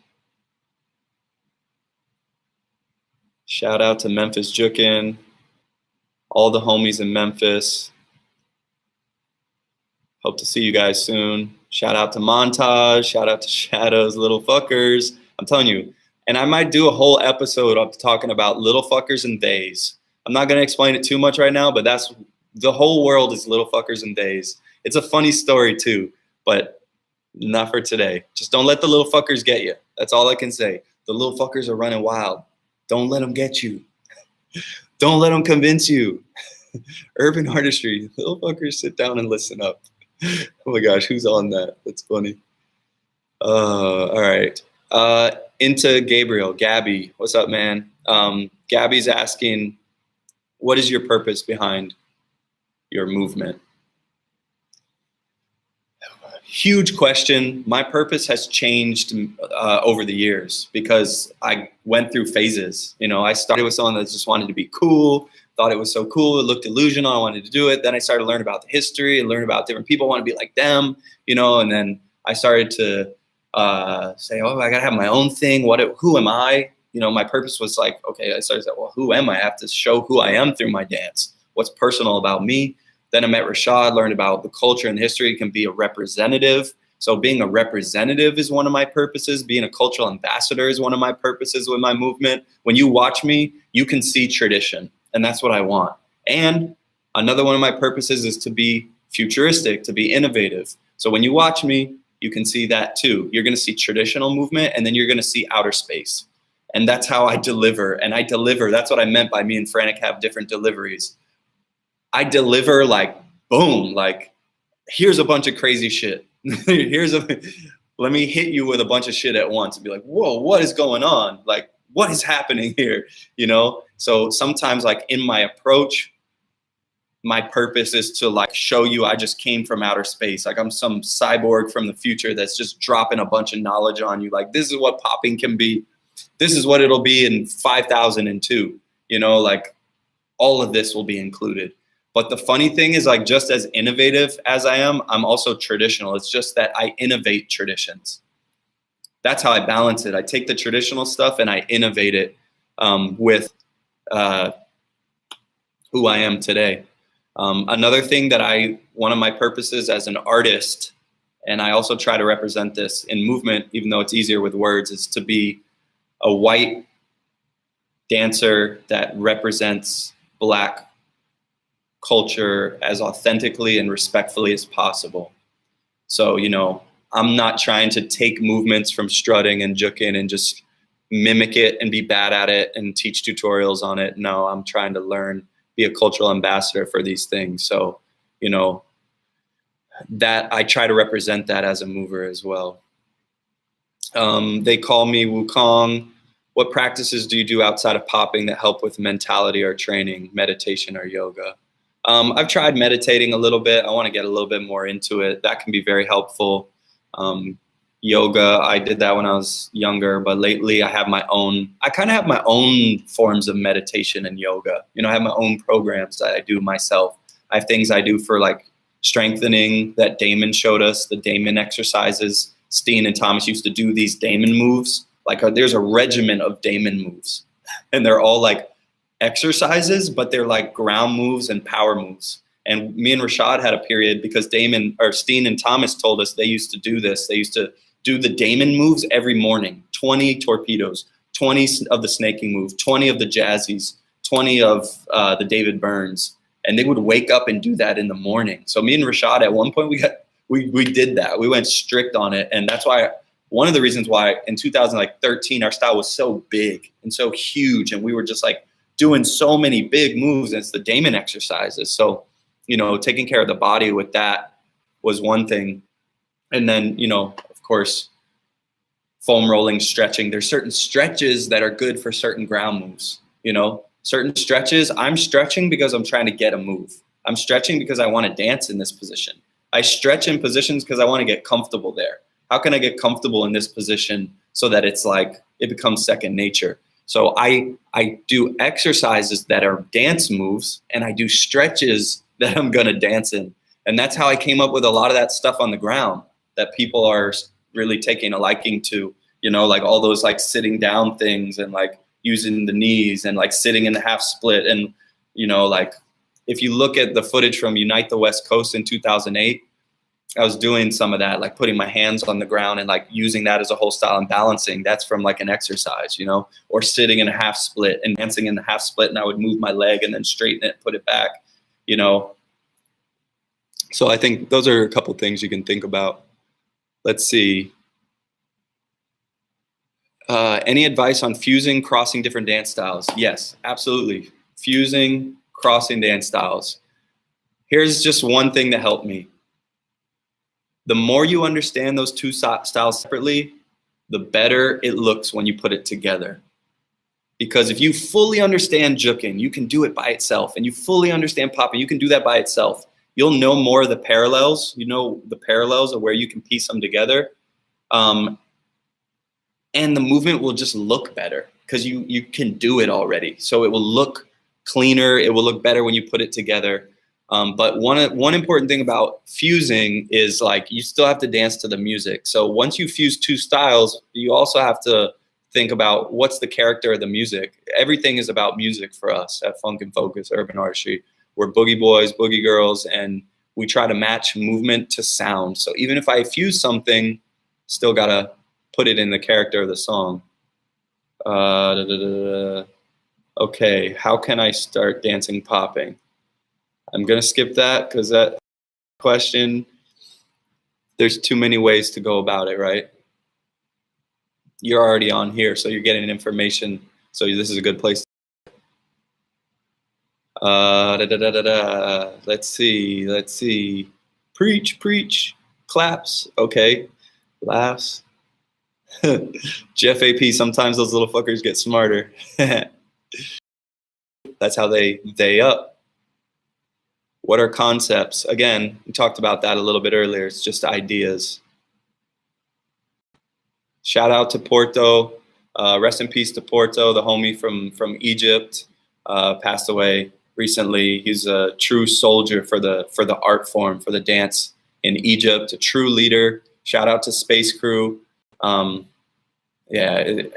Speaker 1: Shout out to Memphis Jukin, all the homies in Memphis. Hope to see you guys soon. Shout out to Montage. Shout out to Shadows, little fuckers. I'm telling you, and I might do a whole episode of talking about little fuckers and days. I'm not going to explain it too much right now, but that's the whole world is little fuckers and days. It's a funny story too, but not for today. Just don't let the little fuckers get you. That's all I can say. The little fuckers are running wild. Don't let them get you. Don't let them convince you. Urban Artistry. Little fuckers, sit down and listen up. Oh my gosh, who's on that? That's funny. All right. Into Gabriel. Gabby, what's up, man? Gabby's asking, what is your purpose behind your movement? Huge question. My purpose has changed over the years because I went through phases. You know, I started with someone that just wanted to be cool, thought it was so cool, it looked delusional, I wanted to do it. Then I started to learn about the history and learn about different people, want to be like them, you know, and then I started to say, oh, I gotta have my own thing. Who am I? my purpose was like, okay, I started saying, well, who am I? I have to show who I am through my dance. What's personal about me? Then I met Rashad, learned about the culture and history, can be a representative. So being a representative is one of my purposes. Being a cultural ambassador is one of my purposes with my movement. When you watch me, you can see tradition, and that's what I want. And another one of my purposes is to be futuristic, to be innovative. So when you watch me, you can see that too. You're gonna see traditional movement, and then you're gonna see outer space. And that's how I deliver. And I deliver, that's what I meant by me and Frantic have different deliveries. I deliver like, boom, like, here's a bunch of crazy shit. Let me hit you with a bunch of shit at once and be like, whoa, what is going on? Like, what is happening here? So sometimes like in my approach, my purpose is to like show you I just came from outer space. Like I'm some cyborg from the future that's just dropping a bunch of knowledge on you. Like, this is what popping can be. This is what it'll be in 5002. Like all of this will be included. But the funny thing is, like, just as innovative as I am, I'm also traditional. It's just that I innovate traditions. That's how I balance it. I take the traditional stuff and I innovate it with who I am today. Another thing that one of my purposes as an artist, and I also try to represent this in movement, even though it's easier with words, is to be a white dancer that represents Black culture as authentically and respectfully as possible. So, I'm not trying to take movements from strutting and juking and just mimic it and be bad at it and teach tutorials on it. No, I'm trying to learn, be a cultural ambassador for these things. So, that I try to represent that as a mover as well. They call me Wukong. What practices do you do outside of popping that help with mentality or training, meditation or yoga? I've tried meditating a little bit. I want to get a little bit more into it. That can be very helpful. Yoga, I did that when I was younger, but lately I kind of have my own forms of meditation and yoga. I have my own programs that I do myself. I have things I do for like strengthening that Damon showed us, the Damon exercises. Steen and Thomas used to do these Damon moves. Like there's a regimen of Damon moves, and they're all like exercises, but they're like ground moves and power moves. And me and Rashad had a period because Steen and Thomas told us they used to do this. They used to do the Damon moves every morning, 20 torpedoes, 20 of the snaking move, 20 of the jazzies, 20 of the David Burns. And they would wake up and do that in the morning. So me and Rashad at one point, we did that. We went strict on it. And that's why one of the reasons why in 2013, our style was so big and so huge. And we were just like doing so many big moves. And it's the Damon exercises. So, taking care of the body with that was one thing. And then, of course, foam rolling, stretching. There's certain stretches that are good for certain ground moves. Certain stretches, I'm stretching because I'm trying to get a move. I'm stretching because I want to dance in this position. I stretch in positions because I want to get comfortable there. How can I get comfortable in this position so that it's like, it becomes second nature? So I do exercises that are dance moves, and I do stretches that I'm going to dance in. And that's how I came up with a lot of that stuff on the ground that people are really taking a liking to, like all those like sitting down things and like using the knees and like sitting in the half split. And, like if you look at the footage from Unite the West Coast in 2008, I was doing some of that, like putting my hands on the ground and like using that as a whole style and balancing. That's from like an exercise, or sitting in a half split and dancing in the half split. And I would move my leg and then straighten it, put it back, So I think those are a couple things you can think about. Let's see. Any advice on fusing, crossing different dance styles? Yes, absolutely. Fusing, crossing dance styles. Here's just one thing that helped me. The more you understand those two styles separately, the better it looks when you put it together. Because if you fully understand juking, you can do it by itself. And you fully understand popping, you can do that by itself. You'll know more of the parallels. The parallels of where you can piece them together. And the movement will just look better because you can do it already. So it will look cleaner. It will look better when you put it together. But one important thing about fusing is like you still have to dance to the music. So once you fuse two styles, you also have to think about what's the character of the music. Everything is about music for us at Funk and Focus Urban Artistry. We're boogie boys, boogie girls, and we try to match movement to sound. So even if I fuse something, still gotta put it in the character of the song. Okay, how can I start dancing popping? I'm gonna skip that because that question, there's too many ways to go about it, right? You're already on here, so you're getting information. So this is a good place. Let's see. Preach. Claps. Okay. Laughs. Jeff AP, sometimes those little fuckers get smarter. That's how they up. What are concepts? Again, we talked about that a little bit earlier. It's just ideas. Shout out to Porto. Rest in peace to Porto, the homie from Egypt, passed away recently. He's a true soldier for the art form, for the dance in Egypt, a true leader. Shout out to Space Crew. It's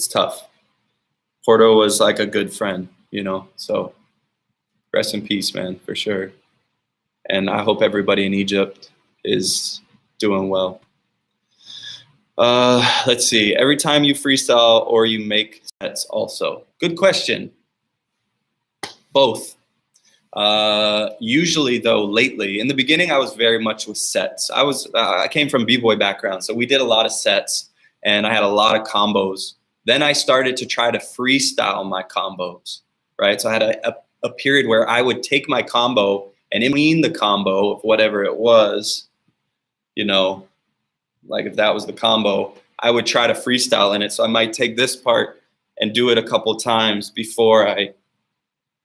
Speaker 1: tough. Porto was like a good friend, you know, so rest in peace, man, for sure. And I hope everybody in Egypt is doing well. Let's see. Every time you freestyle or you make sets also. Good question. Both. Usually though, lately, in the beginning, I was very much with sets. I came from b-boy background, so we did a lot of sets and I had a lot of combos. Then I started to try to freestyle my combos, right? So I had a period where I would take my combo and in between the combo of whatever it was, you know, like if that was the combo, I would try to freestyle in it. So I might take this part and do it a couple times before I,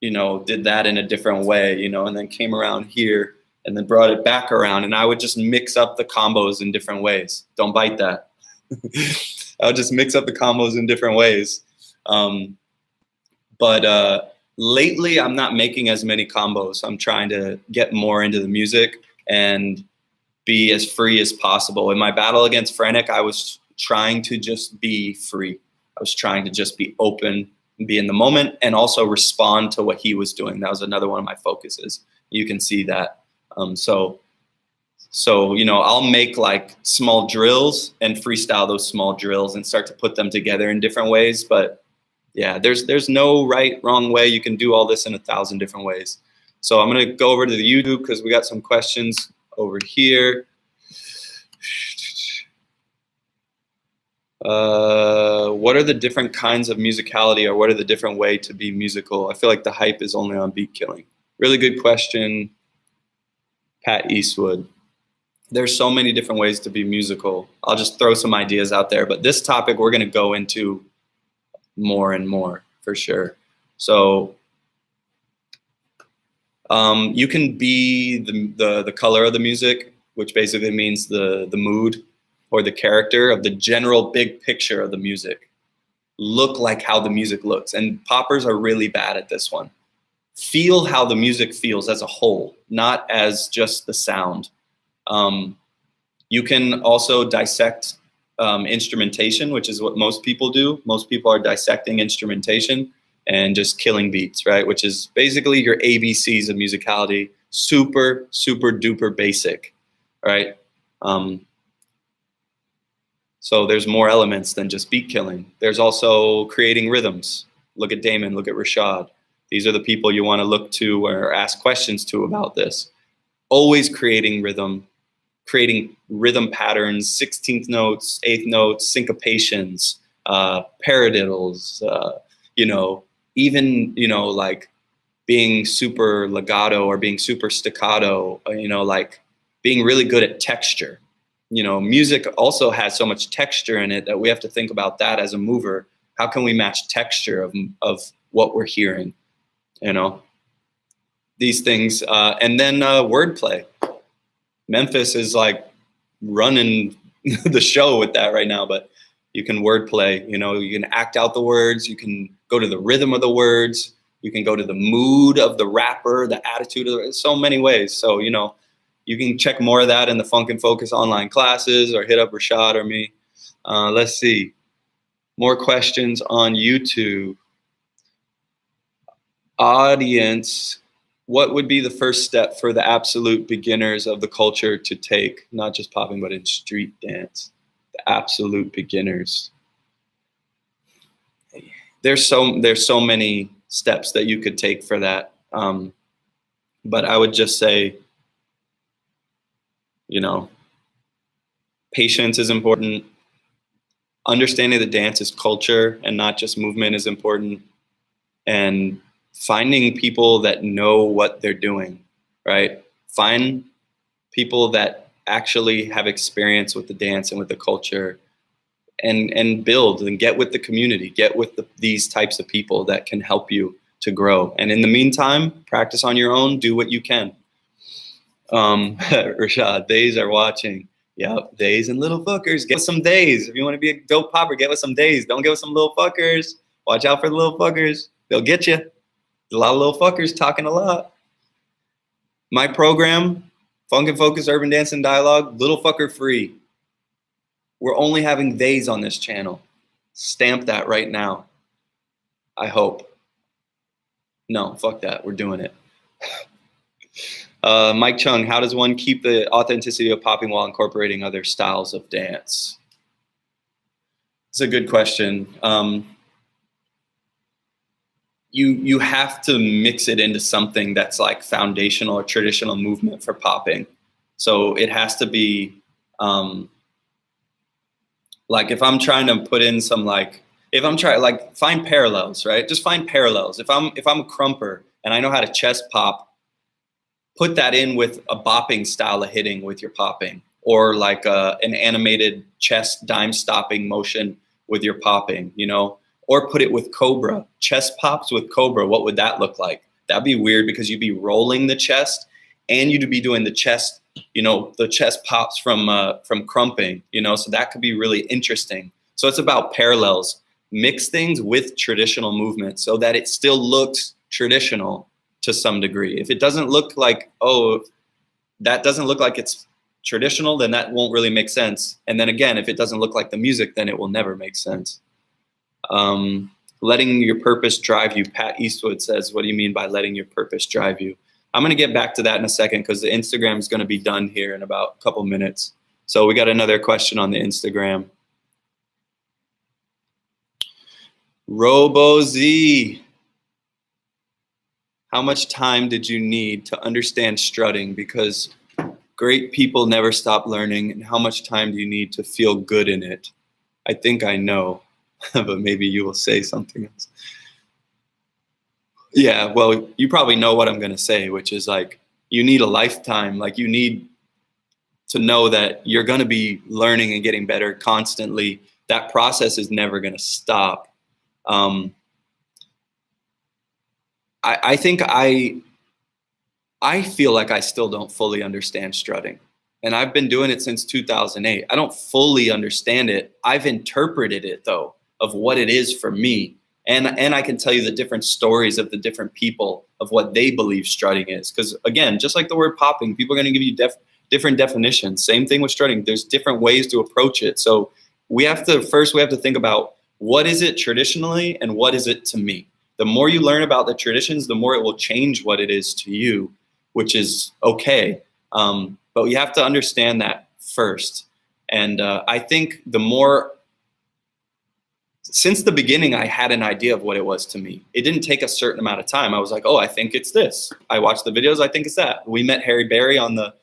Speaker 1: you know, did that in a different way, you know, and then came around here and then brought it back around. And I would just mix up the combos in different ways. Don't bite that. I would just mix up the combos in different ways. But lately, I'm not making as many combos. I'm trying to get more into the music and be as free as possible. In my battle against Frenek, I was trying to just be free. I was trying to just be open and be in the moment and also respond to what he was doing. That was another one of my focuses. You can see that. So, you know, I'll make like small drills and freestyle those small drills and start to put them together in different ways. But yeah, there's no right, wrong way. You can do all this in 1,000 different ways. So I'm going to go over to the YouTube because we got some questions over here. What are the different kinds of musicality, or what are the different way to be musical? I feel like the hype is only on beat killing. Really good question, Pat Eastwood. There's so many different ways to be musical. I'll just throw some ideas out there, but this topic we're going to go into more and more for sure. So you can be the color of the music, which basically means the mood or the character of the general big picture of the music. Look like how the music looks. And poppers are really bad at this one. Feel how the music feels as a whole, not as just the sound. You can also dissect instrumentation, which is what most people do. Most people are dissecting instrumentation and just killing beats, right? Which is basically your ABCs of musicality, super, super duper basic, right? So there's more elements than just beat killing. There's also creating rhythms. Look at Damon, look at Rashad. These are the people you want to look to or ask questions to about this. Always creating rhythm patterns, 16th notes, 8th notes, syncopations, paradiddles, you know, even, you know, like being super legato or being super staccato, you know, like being really good at texture. You know, music also has so much texture in it that we have to think about that as a mover. How can we match texture of what we're hearing? You know, these things. And then wordplay. Memphis is like running the show with that right now, but you can wordplay, you know, you can act out the words, you can go to the rhythm of the words, you can go to the mood of the rapper, the attitude of the, so many ways. So, you know, you can check more of that in the Funk and Focus online classes or hit up Rashad or me. Let's see. More questions on YouTube. Audience, what would be the first step for the absolute beginners of the culture to take, not just popping, but in street dance? The absolute beginners. There's so many steps that you could take for that. But I would just say, patience is important. Understanding the dance is culture and not just movement is important. And finding people that know what they're doing, right? Find people that actually have experience with the dance and with the culture, and build and get with the community, get with these types of people that can help you to grow. And in the meantime, practice on your own, do what you can. Rashad, days are watching. Yep, days and little fuckers. Get with some days. If you want to be a dope popper, get with some days. Don't get with some little fuckers. Watch out for the little fuckers. They'll get you. A lot of little fuckers talking a lot. My program, Funk and Focus, Urban Dance and Dialogue, little fucker free. We're only having days on this channel. Stamp that right now. I hope. No, fuck that. We're doing it. Mike Chung, how does one keep the authenticity of popping while incorporating other styles of dance? It's a good question. You have to mix it into something that's like foundational or traditional movement for popping. So it has to be like if I'm trying to put in some find parallels, right? Just find parallels. If I'm a crumper and I know how to chest pop, put that in with a bopping style of hitting with your popping, or like an animated chest dime stopping motion with your popping, or put it with Cobra, chest pops with Cobra. What would that look like? That'd be weird because you'd be rolling the chest and you'd be doing the chest, the chest pops from crumping, so that could be really interesting. So it's about parallels. Mix things with traditional movement so that it still looks traditional to some degree. If it doesn't look like, that doesn't look like it's traditional, then that won't really make sense. And then again, if it doesn't look like the music, then it will never make sense. Letting your purpose drive you. Pat Eastwood says, what do you mean by letting your purpose drive you? I'm going to get back to that in a second because the Instagram is going to be done here in about a couple minutes. So we got another question on the Instagram. RoboZ. How much time did you need to understand strutting? Because great people never stop learning. And how much time do you need to feel good in it? I think I know, but maybe you will say something else. Yeah, well, you probably know what I'm going to say, which is like, you need a lifetime. Like you need to know that you're going to be learning and getting better constantly. That process is never going to stop. I think I feel like I still don't fully understand strutting. And I've been doing it since 2008. I don't fully understand it. I've interpreted it though, of what it is for me. And I can tell you the different stories of the different people of what they believe strutting is. Because again, just like the word popping, people are going to give you different definitions. Same thing with strutting. There's different ways to approach it. So we have to think about what is it traditionally and what is it to me. The more you learn about the traditions, the more it will change what it is to you, which is okay. But you have to understand that first. And I think since the beginning, I had an idea of what it was to me. It didn't take a certain amount of time. I was like, oh, I think it's this. I watched the videos. I think it's that. We met Harry Berry on the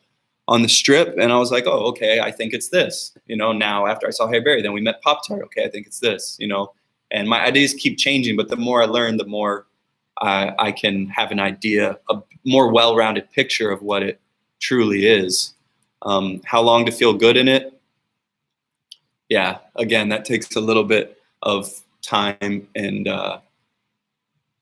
Speaker 1: strip, and I was like, oh, okay, I think it's this. Now after I saw Harry Berry, then we met Pop Tart. Okay, I think it's this. And my ideas keep changing, but the more I learn, the more I can have an idea, a more well-rounded picture of what it truly is. How long to feel good in it? Yeah, again, that takes a little bit of time, and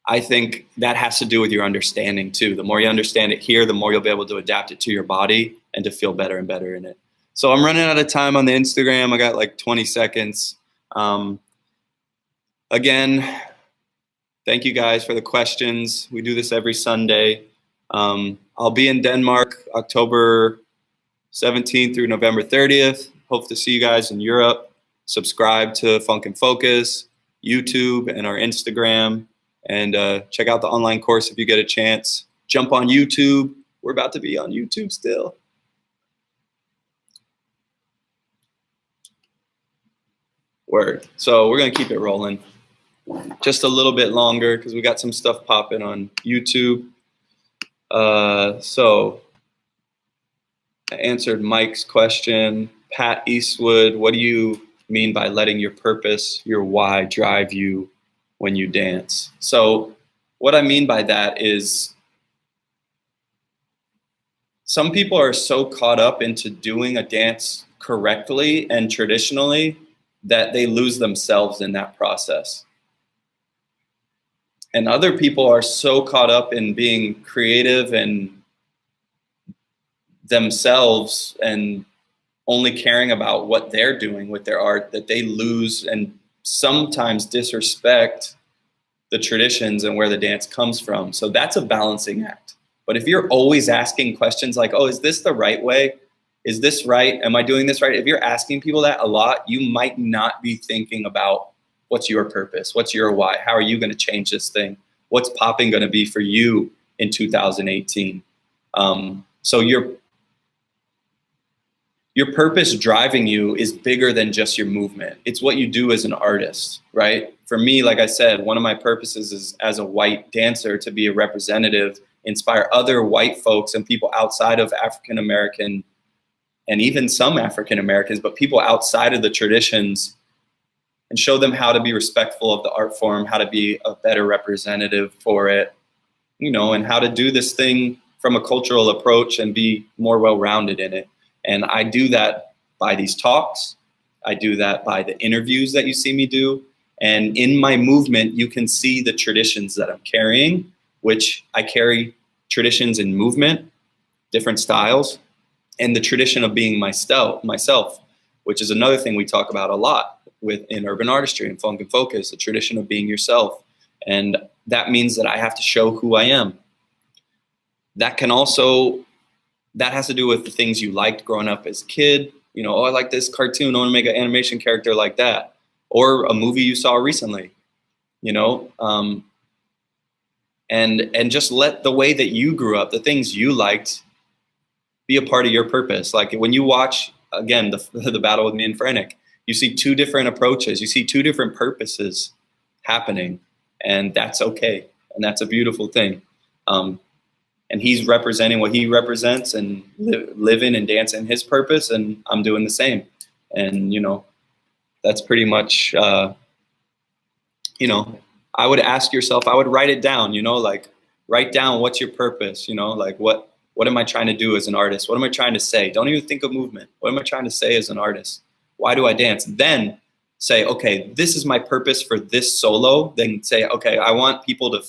Speaker 1: I think that has to do with your understanding too. The more you understand it here, the more you'll be able to adapt it to your body and to feel better and better in it. So I'm running out of time on the Instagram. I got like 20 seconds. Again, thank you guys for the questions. We do this every Sunday. I'll be in Denmark October 17th through November 30th. Hope to see you guys in Europe. subscribe to Funk and Focus, YouTube, and our Instagram. And check out the online course if you get a chance. Jump on YouTube. We're about to be on YouTube still. Word. So we're going to keep it rolling just a little bit longer because we got some stuff popping on YouTube. So I answered Mike's question. Pat Eastwood, what do you mean by letting your purpose, your why, drive you when you dance? So what I mean by that is some people are so caught up into doing a dance correctly and traditionally that they lose themselves in that process. And other people are so caught up in being creative and themselves and only caring about what they're doing with their art that they lose and sometimes disrespect the traditions and where the dance comes from. So that's a balancing act. But if you're always asking questions like, oh, is this the right way? Is this right? Am I doing this right? If you're asking people that a lot, you might not be thinking about what's your purpose, what's your why, how are you going to change this thing, what's popping going to be for you in 2018. So your purpose driving you is bigger than just your movement. It's what you do as an artist, right? For me, like I said, one of my purposes is as a white dancer to be a representative, inspire other white folks and people outside of African American and even some African Americans, but people outside of the traditions, and show them how to be respectful of the art form, how to be a better representative for it, you know, and how to do this thing from a cultural approach and be more well-rounded in it. And I do that by these talks. I do that by the interviews that you see me do. And in my movement, you can see the traditions that I'm carrying, which I carry traditions in movement, different styles, and the tradition of being myself, which is another thing we talk about a lot in urban artistry and funk and focus, the tradition of being yourself. And that means that I have to show who I am. That has to do with the things you liked growing up as a kid. You know, oh, I like this cartoon, I want to make an animation character like that. Or a movie you saw recently, you know, and just let the way that you grew up, the things you liked, be a part of your purpose. Like when you watch, again, the battle with me and Frantic, you see two different approaches, you see two different purposes happening, and that's okay. And that's a beautiful thing. And he's representing what he represents and living and dancing his purpose, and I'm doing the same. And, you know, that's pretty much, you know, I would ask yourself, I would write it down, you know, like write down what's your purpose, you know, like what am I trying to do as an artist? What am I trying to say? Don't even think of movement. What am I trying to say as an artist? Why do I dance? Then say, okay, this is my purpose for this solo. Then say, okay, I want people to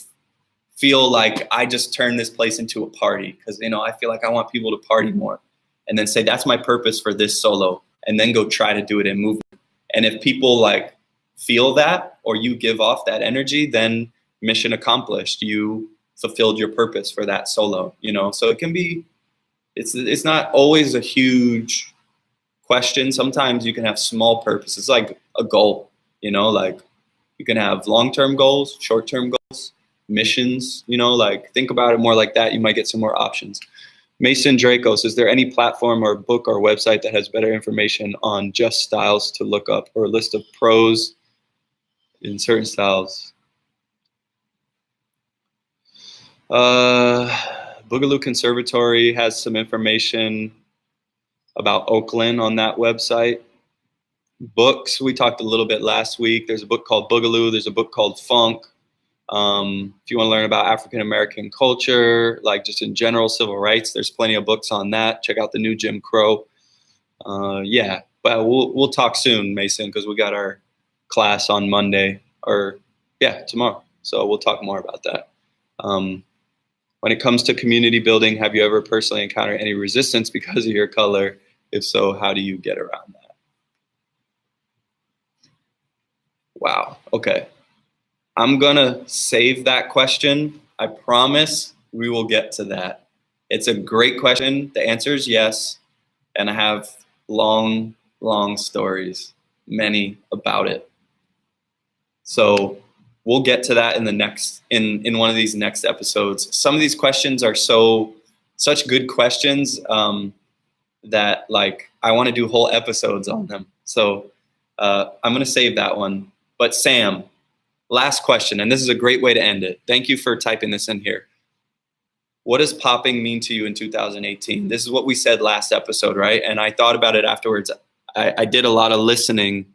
Speaker 1: feel like I just turned this place into a party because, you know, I feel like I want people to party more. And then say, that's my purpose for this solo. And then go try to do it in movement. And if people like feel that or you give off that energy, then mission accomplished. You fulfilled your purpose for that solo, you know? So it can be, it's not always a huge question. Sometimes you can have small purposes, like a goal, you know, like you can have long-term goals, short-term goals, missions, you know, like think about it more like that. You might get some more options. Mason Dracos, is there any platform or book or website that has better information on just styles to look up, or a list of pros in certain styles? Boogaloo Conservatory has some information about Oakland on that website. Books, we talked a little bit last week. There's a book called Boogaloo. There's a book called Funk. If you want to learn about African American culture, like just in general civil rights, there's plenty of books on that. Check out The New Jim Crow. Yeah, but we'll talk soon, Mason, because we got our class on Monday, or yeah, tomorrow. So we'll talk more about that. When it comes to community building, have you ever personally encountered any resistance because of your color? If so, how do you get around that? Wow. Okay. I'm going to save that question. I promise we will get to that. It's a great question. The answer is yes. And I have long, long stories. many about it. So we'll get to that in the next, in one of these next episodes. Some of these questions are such good questions that like I want to do whole episodes on them. So I'm going to save that one. But Sam, last question, and this is a great way to end it. Thank you for typing this in here. What does popping mean to you in 2018? This is what we said last episode, right? And I thought about it afterwards. I did a lot of listening,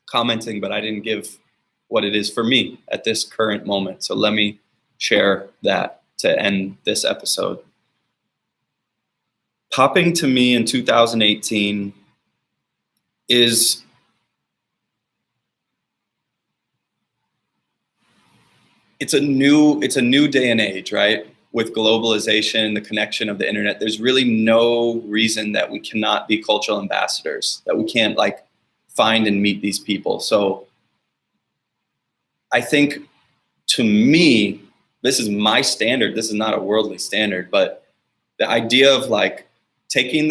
Speaker 1: commenting, but I didn't give what it is for me at this current moment. So let me share that to end this episode. Popping to me in 2018 is it's a new day and age, right? With globalization, the connection of the internet, there's really no reason that we cannot be cultural ambassadors, that we can't like find and meet these people. So I think to me, this is my standard. This is not a worldly standard, but the idea of like taking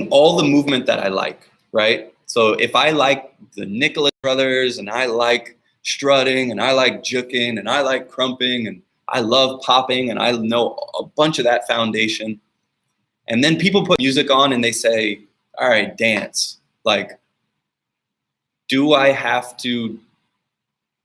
Speaker 1: all the movement that I like, right? So if I like the Nicholas Brothers and I like strutting and I like juking and I like crumping and I love popping and I know a bunch of that foundation. And then people put music on and they say, all right, dance. Like, do I have to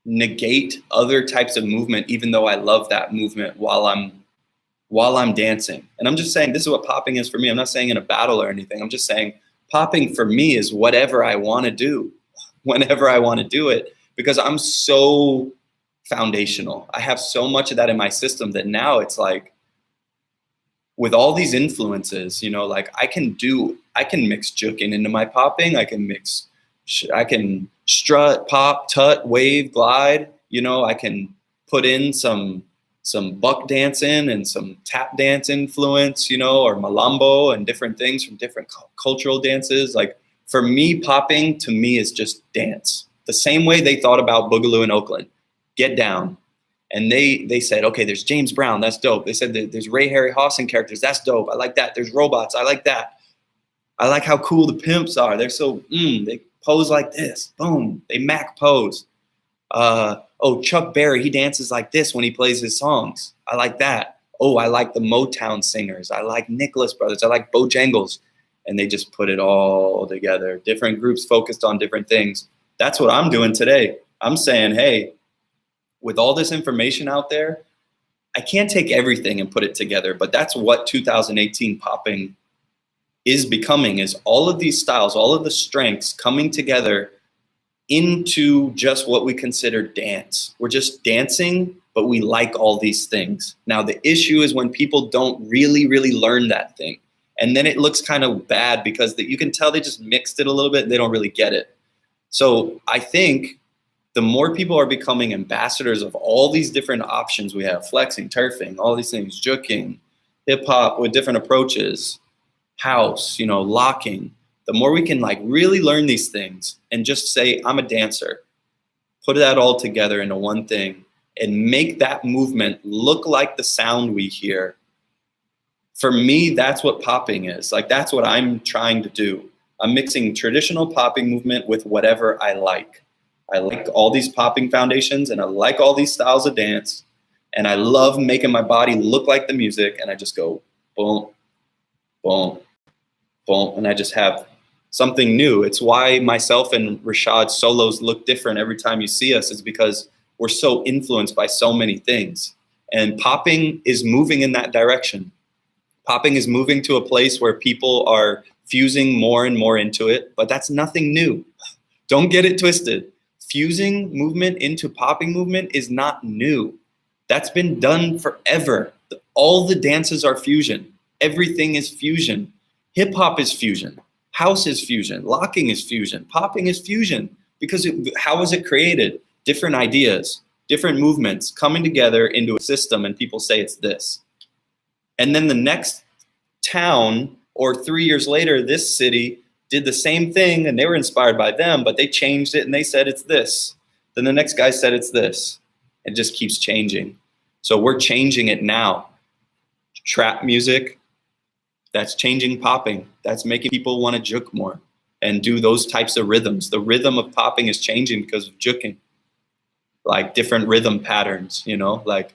Speaker 1: negate other types of movement even though I love that movement while I'm dancing? And I'm just saying this is what popping is for me. I'm not saying in a battle or anything. I'm just saying popping for me is whatever I want to do, whenever I want to do it. Because I'm so foundational. I have so much of that in my system that now it's like, with all these influences, you know, like I can mix juking into my popping. I can strut, pop, tut, wave, glide. You know, I can put in some buck dancing and some tap dance influence, you know, or malambo and different things from different cultural dances. Like for me, popping to me is just dance. The same way they thought about Boogaloo in Oakland, get down. And they said, okay, there's James Brown, that's dope. They said there's Ray Harryhausen characters, that's dope. I like that. There's robots, I like that. I like how cool the pimps are. They're so, they pose like this, boom, they Mac pose. Oh, Chuck Berry, he dances like this when he plays his songs. I like that. Oh, I like the Motown singers. I like Nicholas Brothers. I like Bojangles. And they just put it all together. Different groups focused on different things. That's what I'm doing today. I'm saying, hey, with all this information out there, I can't take everything and put it together, but that's what 2018 popping is becoming, is all of these styles, all of the strengths coming together into just what we consider dance. We're just dancing, but we like all these things. Now, the issue is when people don't really, really learn that thing. And then it looks kind of bad because you can tell they just mixed it a little bit and they don't really get it. So I think the more people are becoming ambassadors of all these different options we have, flexing, turfing, all these things, juking, hip hop with different approaches, house, you know, locking, the more we can like really learn these things and just say, I'm a dancer, put that all together into one thing and make that movement look like the sound we hear. For me, that's what popping is. Like, that's what I'm trying to do. I'm mixing traditional popping movement with whatever I like. I like all these popping foundations and I like all these styles of dance. And I love making my body look like the music. And I just go boom, boom, boom. And I just have something new. It's why myself and Rashad's solos look different every time you see us, is because we're so influenced by so many things. And popping is moving in that direction. Popping is moving to a place where people are fusing more and more into it, but that's nothing new. Don't get it twisted. Fusing movement into popping movement is not new. That's been done forever. All the dances are fusion. Everything is fusion. Hip hop is fusion. House is fusion. Locking is fusion. Popping is fusion. Because how was it created? Different ideas, different movements coming together into a system, and people say it's this. And then the next town, or 3 years later, this city did the same thing and they were inspired by them, but they changed it and they said it's this. Then the next guy said it's this. It just keeps changing. So we're changing it now. Trap music, That's changing popping. That's making people want to juke more and do those types of rhythms. The rhythm of popping is changing because of juking, like different rhythm patterns, you know, like,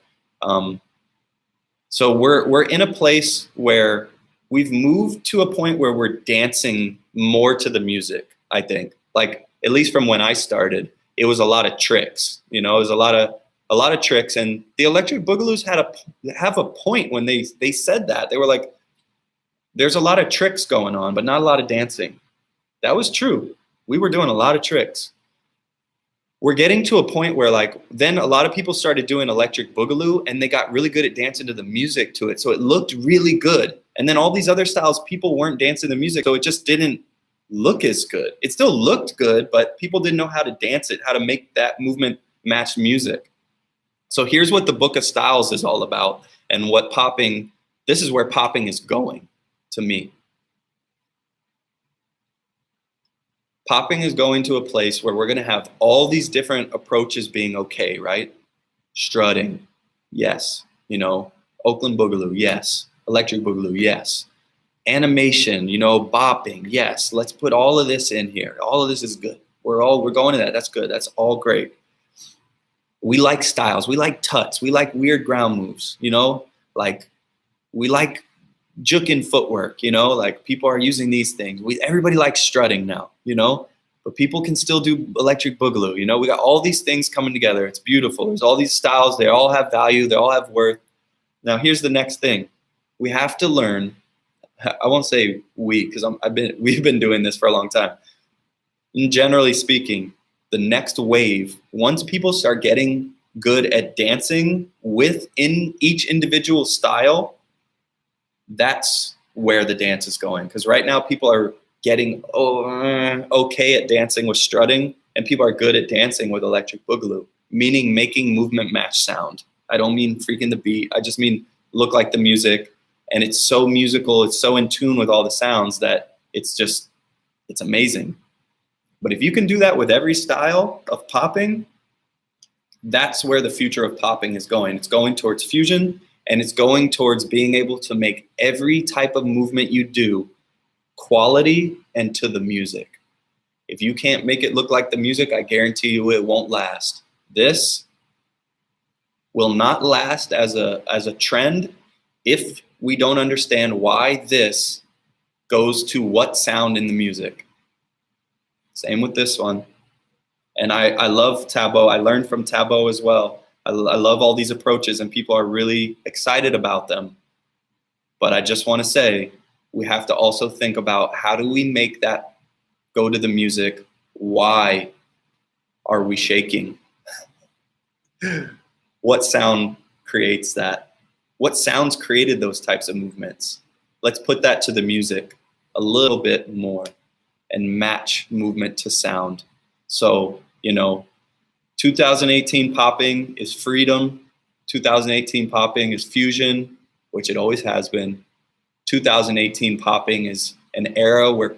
Speaker 1: so we're in a place where we've moved to a point where we're dancing more to the music, I think. Like, at least from when I started, it was a lot of tricks, you know, it was a lot of tricks. And the Electric Boogaloos have a point when they said that. They were like, there's a lot of tricks going on, but not a lot of dancing. That was true. We were doing a lot of tricks. We're getting to a point where, like, then a lot of people started doing Electric Boogaloo and they got really good at dancing to the music to it. So it looked really good. And then all these other styles, people weren't dancing to the music. So it just didn't look as good. It still looked good, but people didn't know how to dance it, how to make that movement match music. So here's what the Book of Styles is all about, and what popping, this is where popping is going to me. Popping is going to a place where we're going to have all these different approaches being okay, right? Strutting, yes. You know, Oakland Boogaloo, yes. Electric Boogaloo, yes. Animation, you know, bopping, yes. Let's put all of this in here. All of this is good. We're going to that. That's good. That's all great. We like styles. We like tuts. We like weird ground moves, you know? Like, we like juking footwork, you know, like people are using these things. Everybody likes strutting now, you know, but people can still do Electric Boogaloo, you know. We got all these things coming together. It's beautiful. There's all these styles. They all have value. They all have worth. Now, here's the next thing. We have to learn. I won't say we, because we've been doing this for a long time. And generally speaking, the next wave, once people start getting good at dancing within each individual style, that's where the dance is going. Because right now people are getting okay at dancing with strutting, and people are good at dancing with Electric Boogaloo, meaning making movement match sound. I don't mean freaking the beat. I just mean look like the music. And it's so musical. It's so in tune with all the sounds that it's amazing. But if you can do that with every style of popping, that's where the future of popping is going. It's going towards fusion, and it's going towards being able to make every type of movement you do quality and to the music. If you can't make it look like the music, I guarantee you it won't last. This will not last as a trend if we don't understand why this goes to what sound in the music. Same with this one. And I love Tabo. I learned from Tabo as well. I love all these approaches, and people are really excited about them. But I just want to say, we have to also think about, how do we make that go to the music? Why are we shaking? What sound creates that? What sounds created those types of movements? Let's put that to the music a little bit more and match movement to sound. So, you know, 2018 popping is freedom. 2018 popping is fusion, which it always has been. 2018 popping is an era where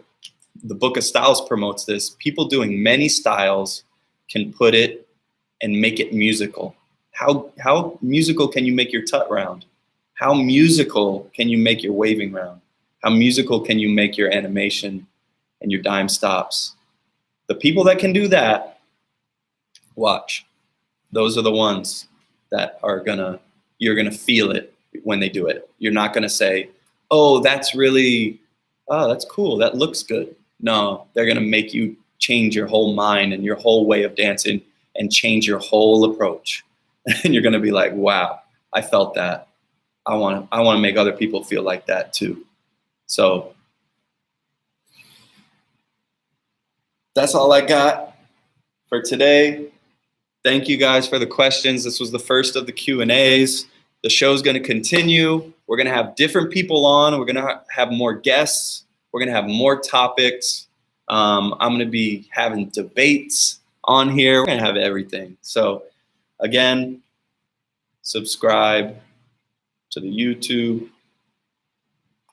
Speaker 1: the Book of Styles promotes this. People doing many styles can put it and make it musical. How musical can you make your tut round? How musical can you make your waving round? How musical can you make your animation and your dime stops? The people that can do that, watch. Those are the ones that you're gonna feel it when they do it. You're not gonna say, oh, that's cool, that looks good. No, they're gonna make you change your whole mind and your whole way of dancing and change your whole approach. And you're gonna be like, wow, I felt that. I wanna make other people feel like that too. So that's all I got for today. Thank you guys for the questions. This was the first of the Q&As. The show's gonna continue. We're gonna have different people on. We're gonna have more guests. We're gonna have more topics. I'm gonna be having debates on here. We're gonna have everything. So again, subscribe to the YouTube,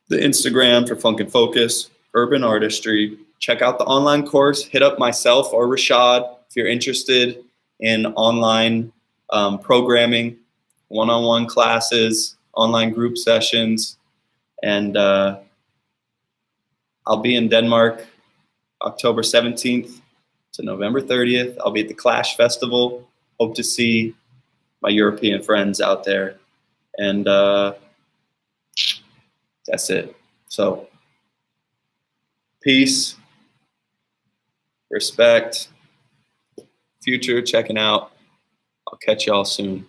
Speaker 1: the Instagram for Funk and Focus, Urban Artistry. Check out the online course. Hit up myself or Rashad if you're interested in online programming, one-on-one classes, online group sessions, and I'll be in Denmark October 17th to November 30th. I'll be at the Clash Festival. Hope to see my European friends out there. And that's it. So peace, respect, future checking out. I'll catch y'all soon.